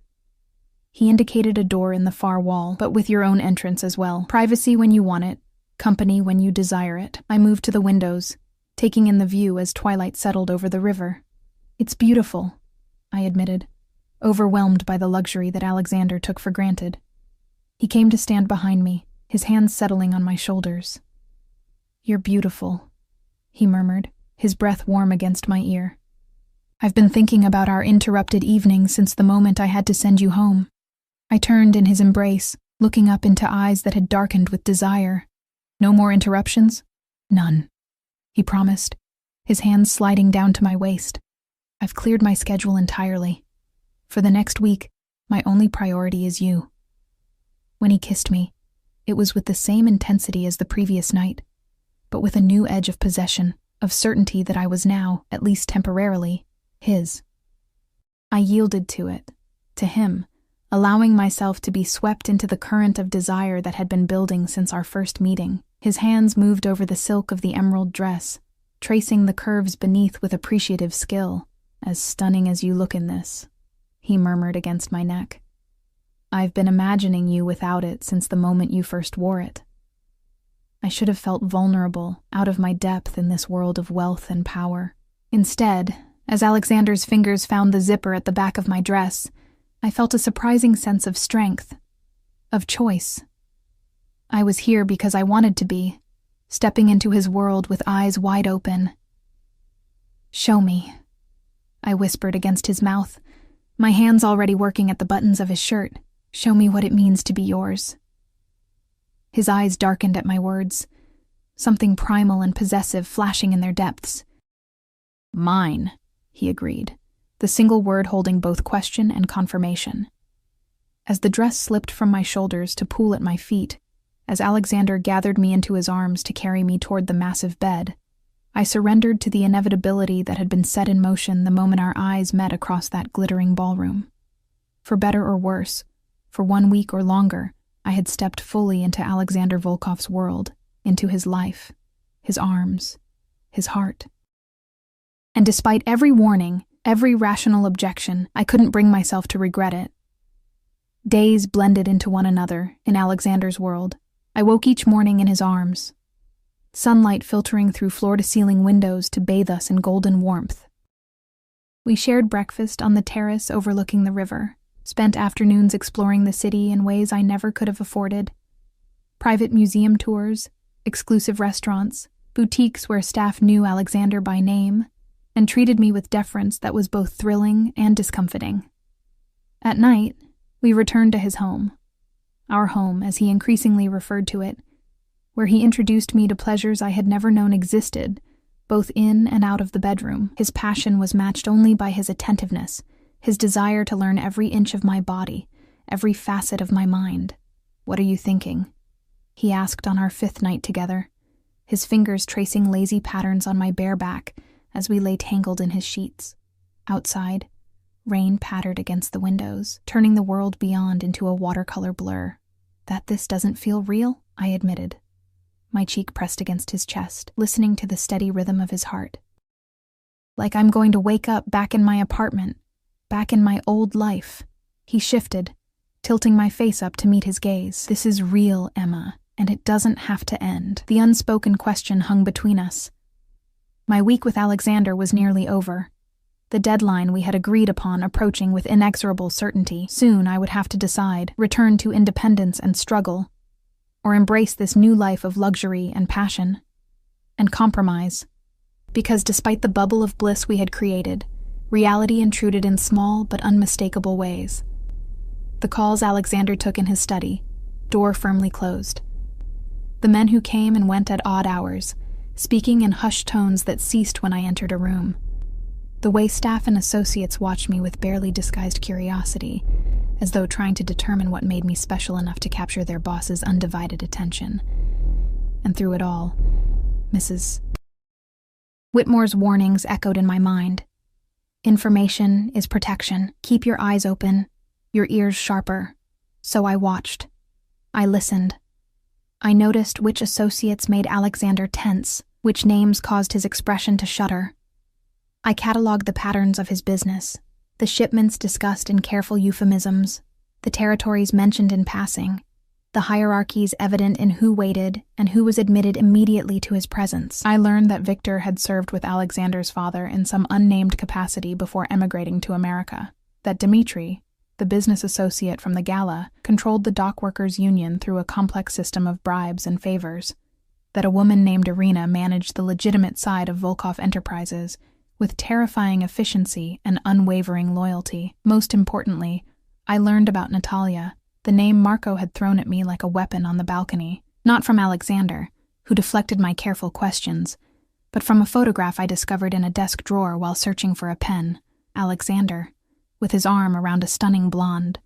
He indicated a door in the far wall, but with your own entrance as well. Privacy when you want it, company when you desire it. I moved to the windows, taking in the view as twilight settled over the river. "It's beautiful," I admitted, overwhelmed by the luxury that Alexander took for granted. He came to stand behind me, his hands settling on my shoulders. "You're beautiful," he murmured, his breath warm against my ear. "I've been thinking about our interrupted evening since the moment I had to send you home." I turned in his embrace, looking up into eyes that had darkened with desire. "No more interruptions?" "None," he promised, his hands sliding down to my waist. "I've cleared my schedule entirely. For the next week, my only priority is you." When he kissed me, it was with the same intensity as the previous night, but with a new edge of possession, of certainty that I was now, at least temporarily, his. I yielded to it, to him, allowing myself to be swept into the current of desire that had been building since our first meeting. His hands moved over the silk of the emerald dress, tracing the curves beneath with appreciative skill. "As stunning as you look in this," he murmured against my neck. "I've been imagining you without it since the moment you first wore it." I should have felt vulnerable, out of my depth in this world of wealth and power. Instead, as Alexander's fingers found the zipper at the back of my dress, I felt a surprising sense of strength, of choice. I was here because I wanted to be, stepping into his world with eyes wide open. "Show me," I whispered against his mouth, my hands already working at the buttons of his shirt. "Show me what it means to be yours." His eyes darkened at my words, something primal and possessive flashing in their depths. "Mine," he agreed, the single word holding both question and confirmation. As the dress slipped from my shoulders to pool at my feet, as Alexander gathered me into his arms to carry me toward the massive bed, I surrendered to the inevitability that had been set in motion the moment our eyes met across that glittering ballroom. For better or worse, for 1 week or longer, I had stepped fully into Alexander Volkov's world, into his life, his arms, his heart. And despite every warning, every rational objection, I couldn't bring myself to regret it. Days blended into one another in Alexander's world. I woke each morning in his arms, sunlight filtering through floor-to-ceiling windows to bathe us in golden warmth. We shared breakfast on the terrace overlooking the river, spent afternoons exploring the city in ways I never could have afforded. Private museum tours, exclusive restaurants, boutiques where staff knew Alexander by name, and treated me with deference that was both thrilling and discomfiting. At night, we returned to his home, our home as he increasingly referred to it, where he introduced me to pleasures I had never known existed, both in and out of the bedroom. His passion was matched only by his attentiveness, his desire to learn every inch of my body, every facet of my mind. "What are you thinking?" he asked on our 5th night together, his fingers tracing lazy patterns on my bare back as we lay tangled in his sheets. Outside, rain pattered against the windows, turning the world beyond into a watercolor blur. "That this doesn't feel real?" I admitted, my cheek pressed against his chest, listening to the steady rhythm of his heart. "Like I'm going to wake up back in my apartment, back in my old life." He shifted, tilting my face up to meet his gaze. "This is real, Emma, and it doesn't have to end." The unspoken question hung between us. My week with Alexander was nearly over, the deadline we had agreed upon approaching with inexorable certainty. Soon I would have to decide, return to independence and struggle, or embrace this new life of luxury and passion, and compromise. Because despite the bubble of bliss we had created, Reality intruded in small but unmistakable ways. The calls Alexander took in his study, door firmly closed. The men who came and went at odd hours, speaking in hushed tones that ceased when I entered a room. The way staff and associates watched me with barely disguised curiosity, as though trying to determine what made me special enough to capture their boss's undivided attention. And through it all, Mrs. Whitmore's warnings echoed in my mind. Information is protection. Keep your eyes open, your ears sharper. So I watched. I listened. I noticed which associates made Alexander tense, which names caused his expression to shudder. I cataloged the patterns of his business, the shipments discussed in careful euphemisms, the territories mentioned in passing, the hierarchies evident in who waited and who was admitted immediately to his presence. I learned that Victor had served with Alexander's father in some unnamed capacity before emigrating to America, that Dmitri, the business associate from the gala, controlled the dockworkers' union through a complex system of bribes and favors, that a woman named Irina managed the legitimate side of Volkov Enterprises with terrifying efficiency and unwavering loyalty. Most importantly, I learned about Natalia, the name Marco had thrown at me like a weapon on the balcony, not from Alexander, who deflected my careful questions, but from a photograph I discovered in a desk drawer while searching for a pen. Alexander, with his arm around a stunning blonde,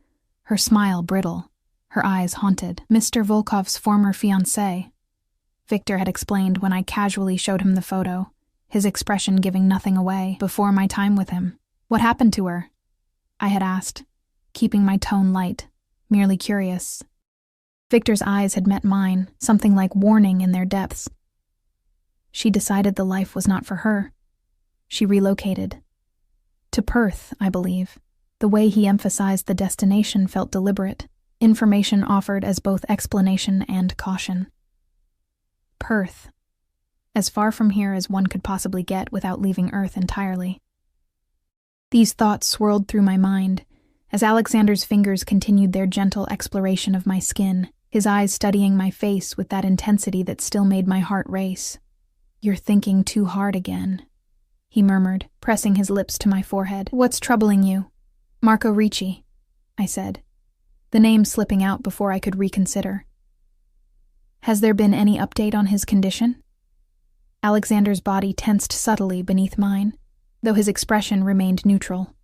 her smile brittle, her eyes haunted. Mr. Volkov's former fiancée, Victor had explained when I casually showed him the photo, his expression giving nothing away. Before my time with him. What happened to her? I had asked, keeping my tone light, merely curious. Victor's eyes had met mine, something like warning in their depths. She decided the life was not for her. She relocated. To Perth, I believe. The way he emphasized the destination felt deliberate, information offered as both explanation and caution. Perth. As far from here as one could possibly get without leaving Earth entirely. These thoughts swirled through my mind as Alexander's fingers continued their gentle exploration of my skin, his eyes studying my face with that intensity that still made my heart race. "You're thinking too hard again," he murmured, pressing his lips to my forehead. "What's troubling you?" "Marco Ricci," I said, the name slipping out before I could reconsider. "Has there been any update on his condition?" Alexander's body tensed subtly beneath mine, though his expression remained neutral.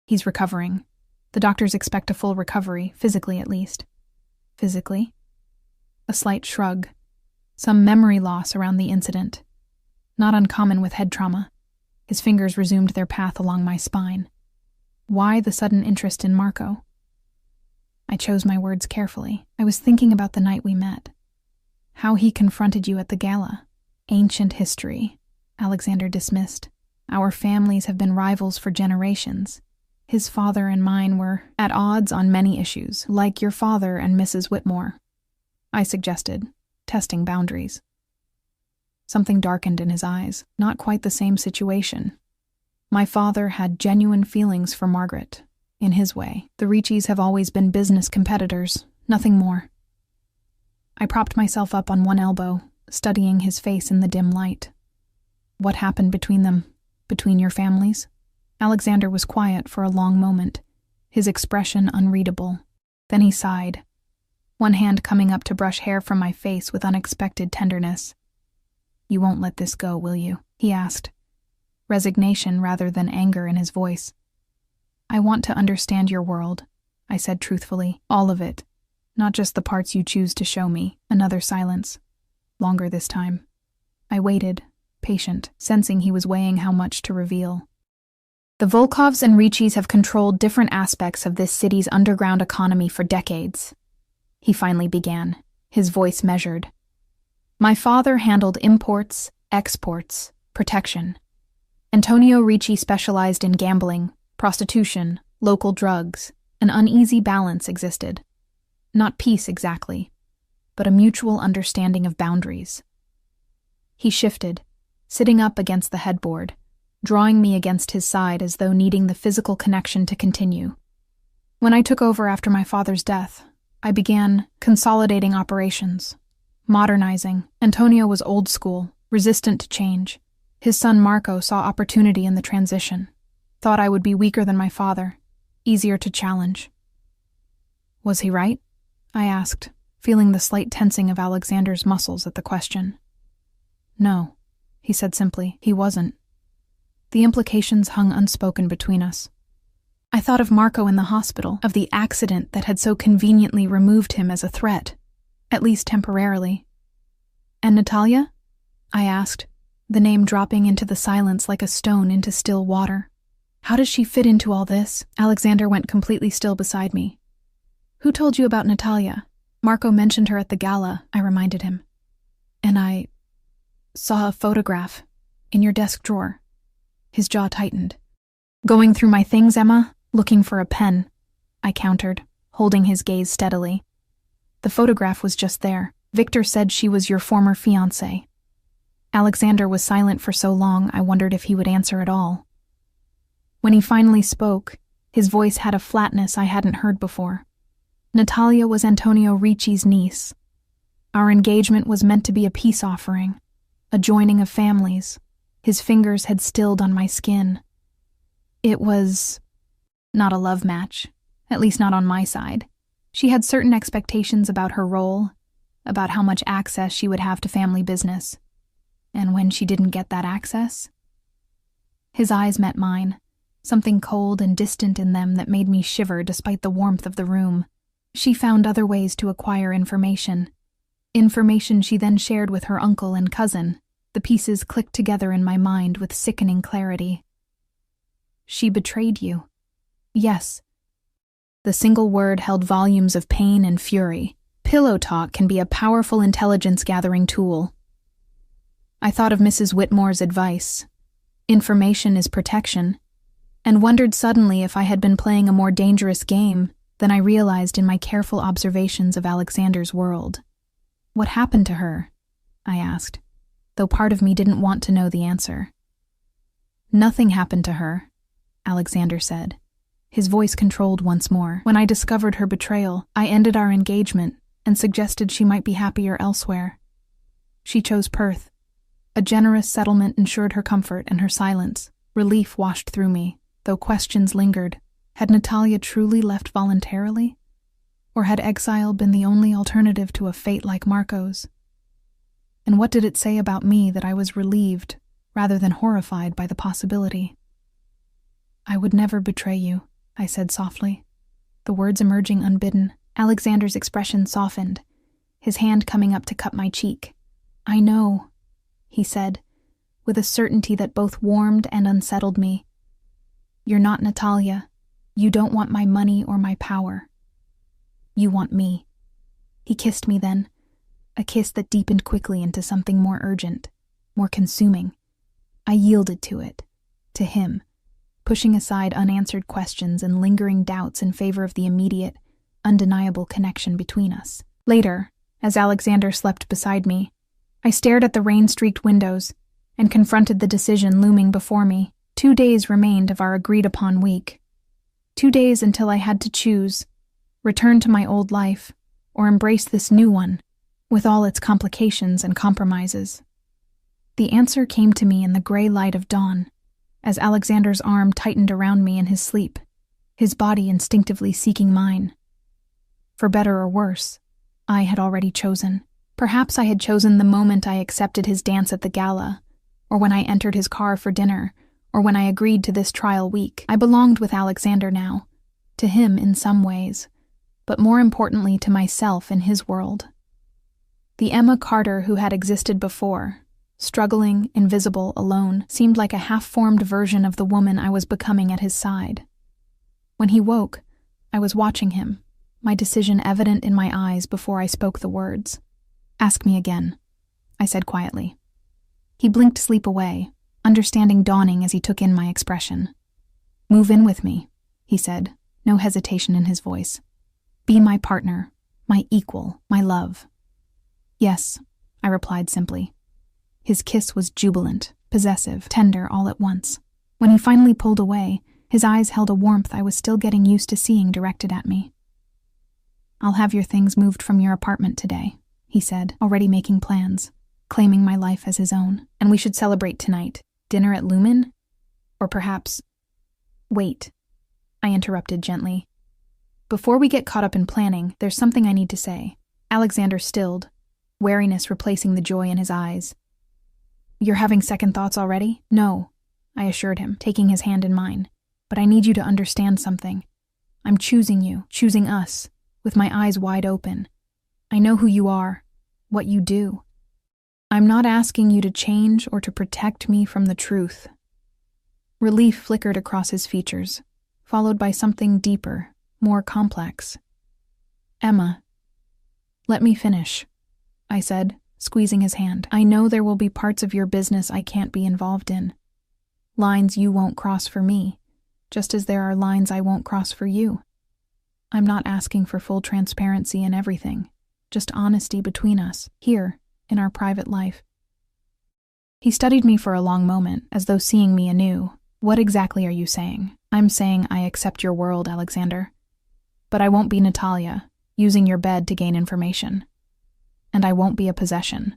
"He's recovering. The doctors expect a full recovery, physically at least." "Physically?" A slight shrug. Some memory loss around the incident. Not uncommon with head trauma. His fingers resumed their path along my spine. Why the sudden interest in Marco? I chose my words carefully. I was thinking about the night we met. How he confronted you at the gala. Ancient history, Alexander dismissed. Our families have been rivals for generations. His father and mine were at odds on many issues, like your father and Mrs. Whitmore. I suggested, testing boundaries. Something darkened in his eyes. Not quite the same situation. My father had genuine feelings for Margaret, in his way. The Riccis have always been business competitors, nothing more. I propped myself up on one elbow, studying his face in the dim light. What happened between them? Between your families? Alexander was quiet for a long moment, his expression unreadable. Then he sighed, one hand coming up to brush hair from my face with unexpected tenderness. "You won't let this go, will you?" he asked, resignation rather than anger in his voice. "I want to understand your world," I said truthfully. "All of it, not just the parts you choose to show me." Another silence. Longer this time. I waited, patient, sensing he was weighing how much to reveal. "The Volkovs and Riccis have controlled different aspects of this city's underground economy for decades," he finally began, his voice measured. "My father handled imports, exports, protection. Antonio Ricci specialized in gambling, prostitution, local drugs. An uneasy balance existed. Not peace exactly, but a mutual understanding of boundaries." He shifted, sitting up against the headboard, drawing me against his side as though needing the physical connection to continue. "When I took over after my father's death, I began consolidating operations, modernizing. Antonio was old school, resistant to change. His son Marco saw opportunity in the transition. Thought I would be weaker than my father, easier to challenge. Was he right? I asked, feeling the slight tensing of Alexander's muscles at the question. No, he said simply, he wasn't. The implications hung unspoken between us. I thought of Marco in the hospital, of the accident that had so conveniently removed him as a threat, at least temporarily. And Natalia? I asked, the name dropping into the silence like a stone into still water. How does she fit into all this? Alexander went completely still beside me. Who told you about Natalia? Marco mentioned her at the gala, I reminded him. And I saw a photograph in your desk drawer. His jaw tightened. Going through my things, Emma? Looking for a pen, I countered, holding his gaze steadily. The photograph was just there. Victor said she was your former fiancé. Alexander was silent for so long I wondered if he would answer at all. When he finally spoke, his voice had a flatness I hadn't heard before. Natalia was Antonio Ricci's niece. Our engagement was meant to be a peace offering, a joining of families. His fingers had stilled on my skin. It was not a love match, at least not on my side. She had certain expectations about her role, about how much access she would have to family business. And when she didn't get that access? His eyes met mine, something cold and distant in them that made me shiver despite the warmth of the room. She found other ways to acquire information. Information she then shared with her uncle and cousin. The pieces clicked together in my mind with sickening clarity. She betrayed you. Yes. The single word held volumes of pain and fury. Pillow talk can be a powerful intelligence-gathering tool. I thought of Mrs. Whitmore's advice. Information is protection, and wondered suddenly if I had been playing a more dangerous game than I realized in my careful observations of Alexander's world. What happened to her? I asked, though part of me didn't want to know the answer. Nothing happened to her, Alexander said, his voice controlled once more. When I discovered her betrayal, I ended our engagement and suggested she might be happier elsewhere. She chose Perth. A generous settlement ensured her comfort and her silence. Relief washed through me, though questions lingered. Had Natalia truly left voluntarily? Or had exile been the only alternative to a fate like Marco's? And what did it say about me that I was relieved, rather than horrified by the possibility? I would never betray you, I said softly, the words emerging unbidden. Alexander's expression softened, his hand coming up to cup my cheek. I know, he said, with a certainty that both warmed and unsettled me. You're not Natalia. You don't want my money or my power. You want me. He kissed me then, a kiss that deepened quickly into something more urgent, more consuming. I yielded to it, to him, pushing aside unanswered questions and lingering doubts in favor of the immediate, undeniable connection between us. Later, as Alexander slept beside me, I stared at the rain-streaked windows and confronted the decision looming before me. 2 days remained of our agreed-upon week. 2 days until I had to choose, return to my old life, or embrace this new one, with all its complications and compromises. The answer came to me in the gray light of dawn, as Alexander's arm tightened around me in his sleep, his body instinctively seeking mine. For better or worse, I had already chosen. Perhaps I had chosen the moment I accepted his dance at the gala, or when I entered his car for dinner, or when I agreed to this trial week. I belonged with Alexander now, to him in some ways, but more importantly to myself in his world. The Emma Carter who had existed before, struggling, invisible, alone, seemed like a half-formed version of the woman I was becoming at his side. When he woke, I was watching him, my decision evident in my eyes before I spoke the words. Ask me again, I said quietly. He blinked sleep away, understanding dawning as he took in my expression. Move in with me, he said, no hesitation in his voice. Be my partner, my equal, my love. Yes, I replied simply. His kiss was jubilant, possessive, tender all at once. When he finally pulled away, his eyes held a warmth I was still getting used to seeing directed at me. I'll have your things moved from your apartment today, he said, already making plans, claiming my life as his own. And we should celebrate tonight. Dinner at Lumen? Or perhaps... Wait, I interrupted gently. Before we get caught up in planning, there's something I need to say. Alexander stilled, wariness replacing the joy in his eyes. You're having second thoughts already? No, I assured him, taking his hand in mine. But I need you to understand something. I'm choosing you, choosing us, with my eyes wide open. I know who you are, what you do. I'm not asking you to change or to protect me from the truth. Relief flickered across his features, followed by something deeper, more complex. Emma, let me finish, I said, squeezing his hand. I know there will be parts of your business I can't be involved in. Lines you won't cross for me, just as there are lines I won't cross for you. I'm not asking for full transparency in everything, just honesty between us, here, in our private life. He studied me for a long moment, as though seeing me anew. What exactly are you saying? I'm saying I accept your world, Alexander. But I won't be Natalia, using your bed to gain information. And I won't be a possession,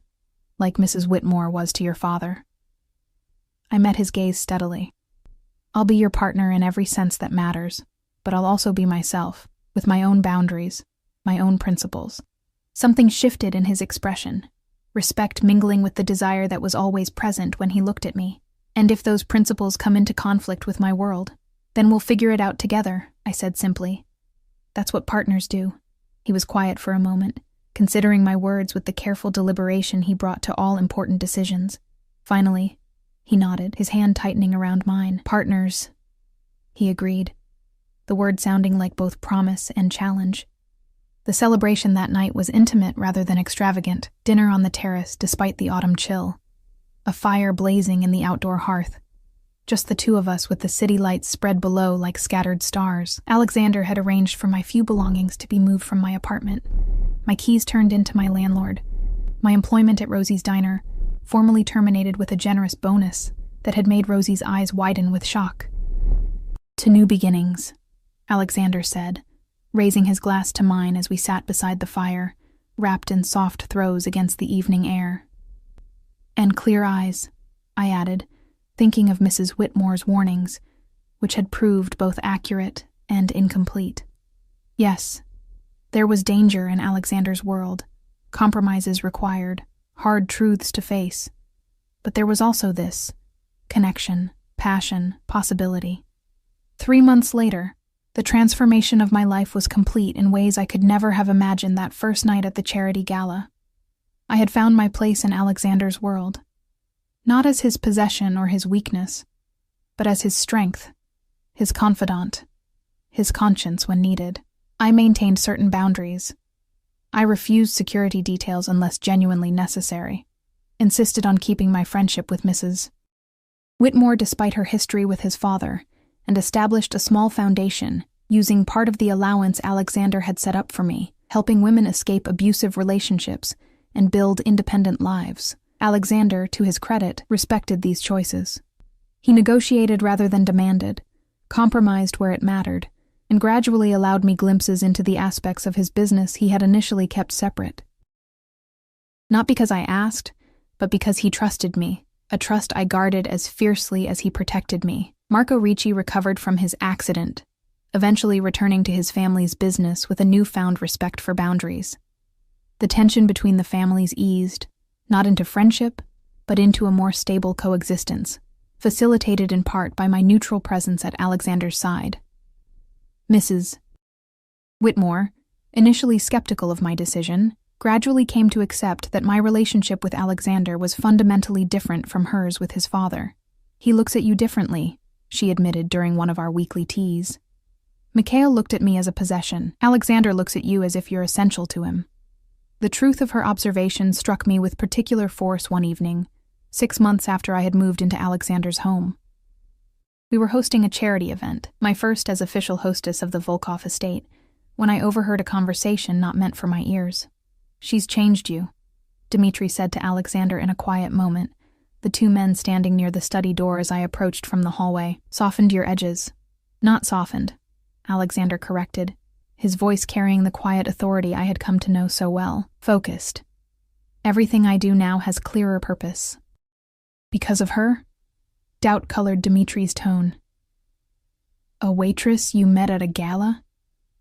like Mrs. Whitmore was to your father. I met his gaze steadily. I'll be your partner in every sense that matters, but I'll also be myself, with my own boundaries, my own principles. Something shifted in his expression, respect mingling with the desire that was always present when he looked at me. And if those principles come into conflict with my world, then we'll figure it out together, I said simply. That's what partners do. He was quiet for a moment, considering my words with the careful deliberation he brought to all important decisions. Finally, he nodded, his hand tightening around mine. Partners, he agreed, the word sounding like both promise and challenge. The celebration that night was intimate rather than extravagant. Dinner on the terrace despite the autumn chill. A fire blazing in the outdoor hearth. Just the two of us with the city lights spread below like scattered stars. Alexander had arranged for my few belongings to be moved from my apartment. My keys turned into my landlord. My employment at Rosie's Diner, formally terminated with a generous bonus that had made Rosie's eyes widen with shock. To new beginnings, Alexander said, raising his glass to mine as we sat beside the fire, wrapped in soft throws against the evening air. And clear eyes, I added, thinking of Mrs. Whitmore's warnings, which had proved both accurate and incomplete. Yes, there was danger in Alexander's world, compromises required, hard truths to face. But there was also this, connection, passion, possibility. 3 months later, the transformation of my life was complete in ways I could never have imagined that first night at the charity gala. I had found my place in Alexander's world, not as his possession or his weakness, but as his strength, his confidant, his conscience when needed. I maintained certain boundaries. I refused security details unless genuinely necessary, insisted on keeping my friendship with Mrs. Whitmore despite her history with his father, and established a small foundation, using part of the allowance Alexander had set up for me, helping women escape abusive relationships and build independent lives. Alexander, to his credit, respected these choices. He negotiated rather than demanded, compromised where it mattered, and gradually allowed me glimpses into the aspects of his business he had initially kept separate. Not because I asked, but because he trusted me, a trust I guarded as fiercely as he protected me. Marco Ricci recovered from his accident, eventually returning to his family's business with a newfound respect for boundaries. The tension between the families eased, not into friendship, but into a more stable coexistence, facilitated in part by my neutral presence at Alexander's side. Mrs. Whitmore, initially skeptical of my decision, gradually came to accept that my relationship with Alexander was fundamentally different from hers with his father. He looks at you differently, she admitted during one of our weekly teas. Mikhail looked at me as a possession. Alexander looks at you as if you're essential to him. The truth of her observation struck me with particular force one evening, 6 months after I had moved into Alexander's home. We were hosting a charity event, my first as official hostess of the Volkov estate, when I overheard a conversation not meant for my ears. "She's changed you," Dmitri said to Alexander in a quiet moment, the two men standing near the study door as I approached from the hallway. "Softened your edges." "Not softened," Alexander corrected, his voice carrying the quiet authority I had come to know so well. "Focused. Everything I do now has clearer purpose." "Because of her?" Doubt colored Dimitri's tone. A waitress you met at a gala?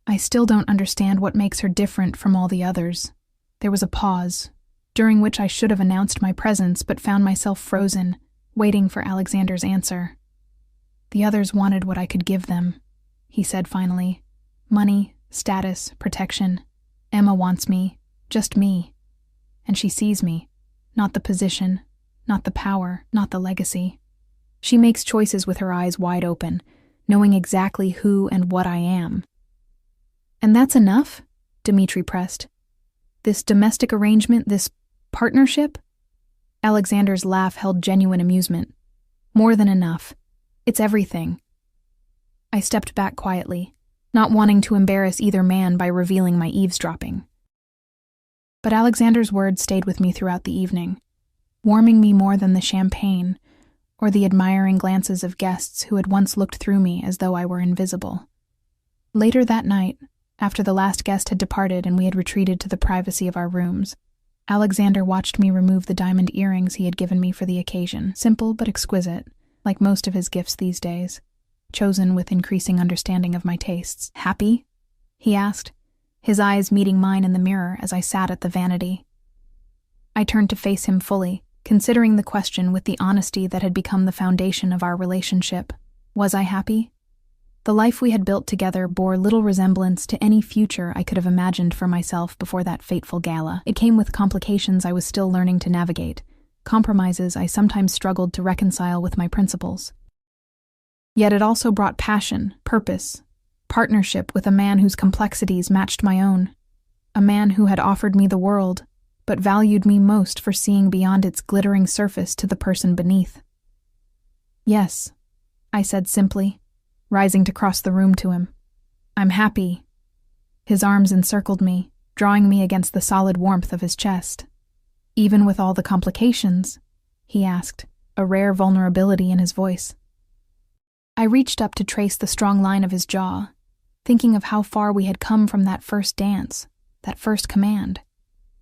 I still don't understand what makes her different from all the others. There was a pause, during which I should have announced my presence but found myself frozen, waiting for Alexander's answer. The others wanted what I could give them, he said finally. Money, status, protection. Emma wants me, just me. And she sees me, not the position, not the power, not the legacy. She makes choices with her eyes wide open, knowing exactly who and what I am. And that's enough? Dmitri pressed. This domestic arrangement, this partnership? Alexander's laugh held genuine amusement. More than enough. It's everything. I stepped back quietly, not wanting to embarrass either man by revealing my eavesdropping. But Alexander's words stayed with me throughout the evening, warming me more than the champagne or the admiring glances of guests who had once looked through me as though I were invisible. Later that night, after the last guest had departed and we had retreated to the privacy of our rooms, Alexander watched me remove the diamond earrings he had given me for the occasion, simple but exquisite, like most of his gifts these days, chosen with increasing understanding of my tastes. Happy? He asked, his eyes meeting mine in the mirror as I sat at the vanity. I turned to face him fully, considering the question with the honesty that had become the foundation of our relationship. Was I happy? The life we had built together bore little resemblance to any future I could have imagined for myself before that fateful gala. It came with complications I was still learning to navigate, compromises I sometimes struggled to reconcile with my principles. Yet it also brought passion, purpose, partnership with a man whose complexities matched my own, a man who had offered me the world, but valued me most for seeing beyond its glittering surface to the person beneath. Yes, I said simply, rising to cross the room to him. I'm happy. His arms encircled me, drawing me against the solid warmth of his chest. Even with all the complications? He asked, a rare vulnerability in his voice. I reached up to trace the strong line of his jaw, thinking of how far we had come from that first dance, that first command.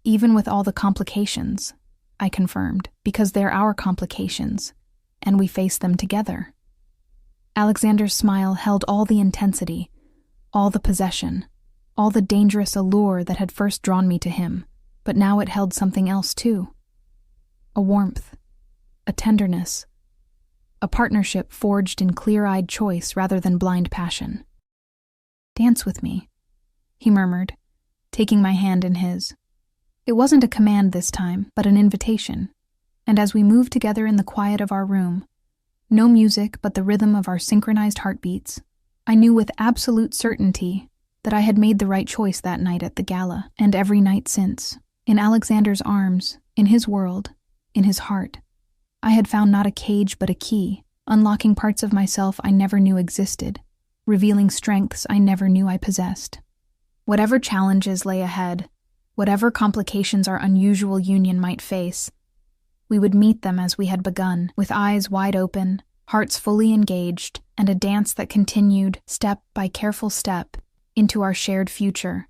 Even with all the complications, I confirmed, because they're our complications, and we face them together. Alexander's smile held all the intensity, all the possession, all the dangerous allure that had first drawn me to him, but now it held something else too. A warmth, a tenderness, a partnership forged in clear-eyed choice rather than blind passion. Dance with me, he murmured, taking my hand in his. It wasn't a command this time, but an invitation, and as we moved together in the quiet of our room, no music but the rhythm of our synchronized heartbeats, I knew with absolute certainty that I had made the right choice that night at the gala, and every night since. In Alexander's arms, in his world, in his heart, I had found not a cage but a key, unlocking parts of myself I never knew existed, revealing strengths I never knew I possessed. Whatever challenges lay ahead, whatever complications our unusual union might face, we would meet them as we had begun, with eyes wide open, hearts fully engaged, and a dance that continued, step by careful step, into our shared future,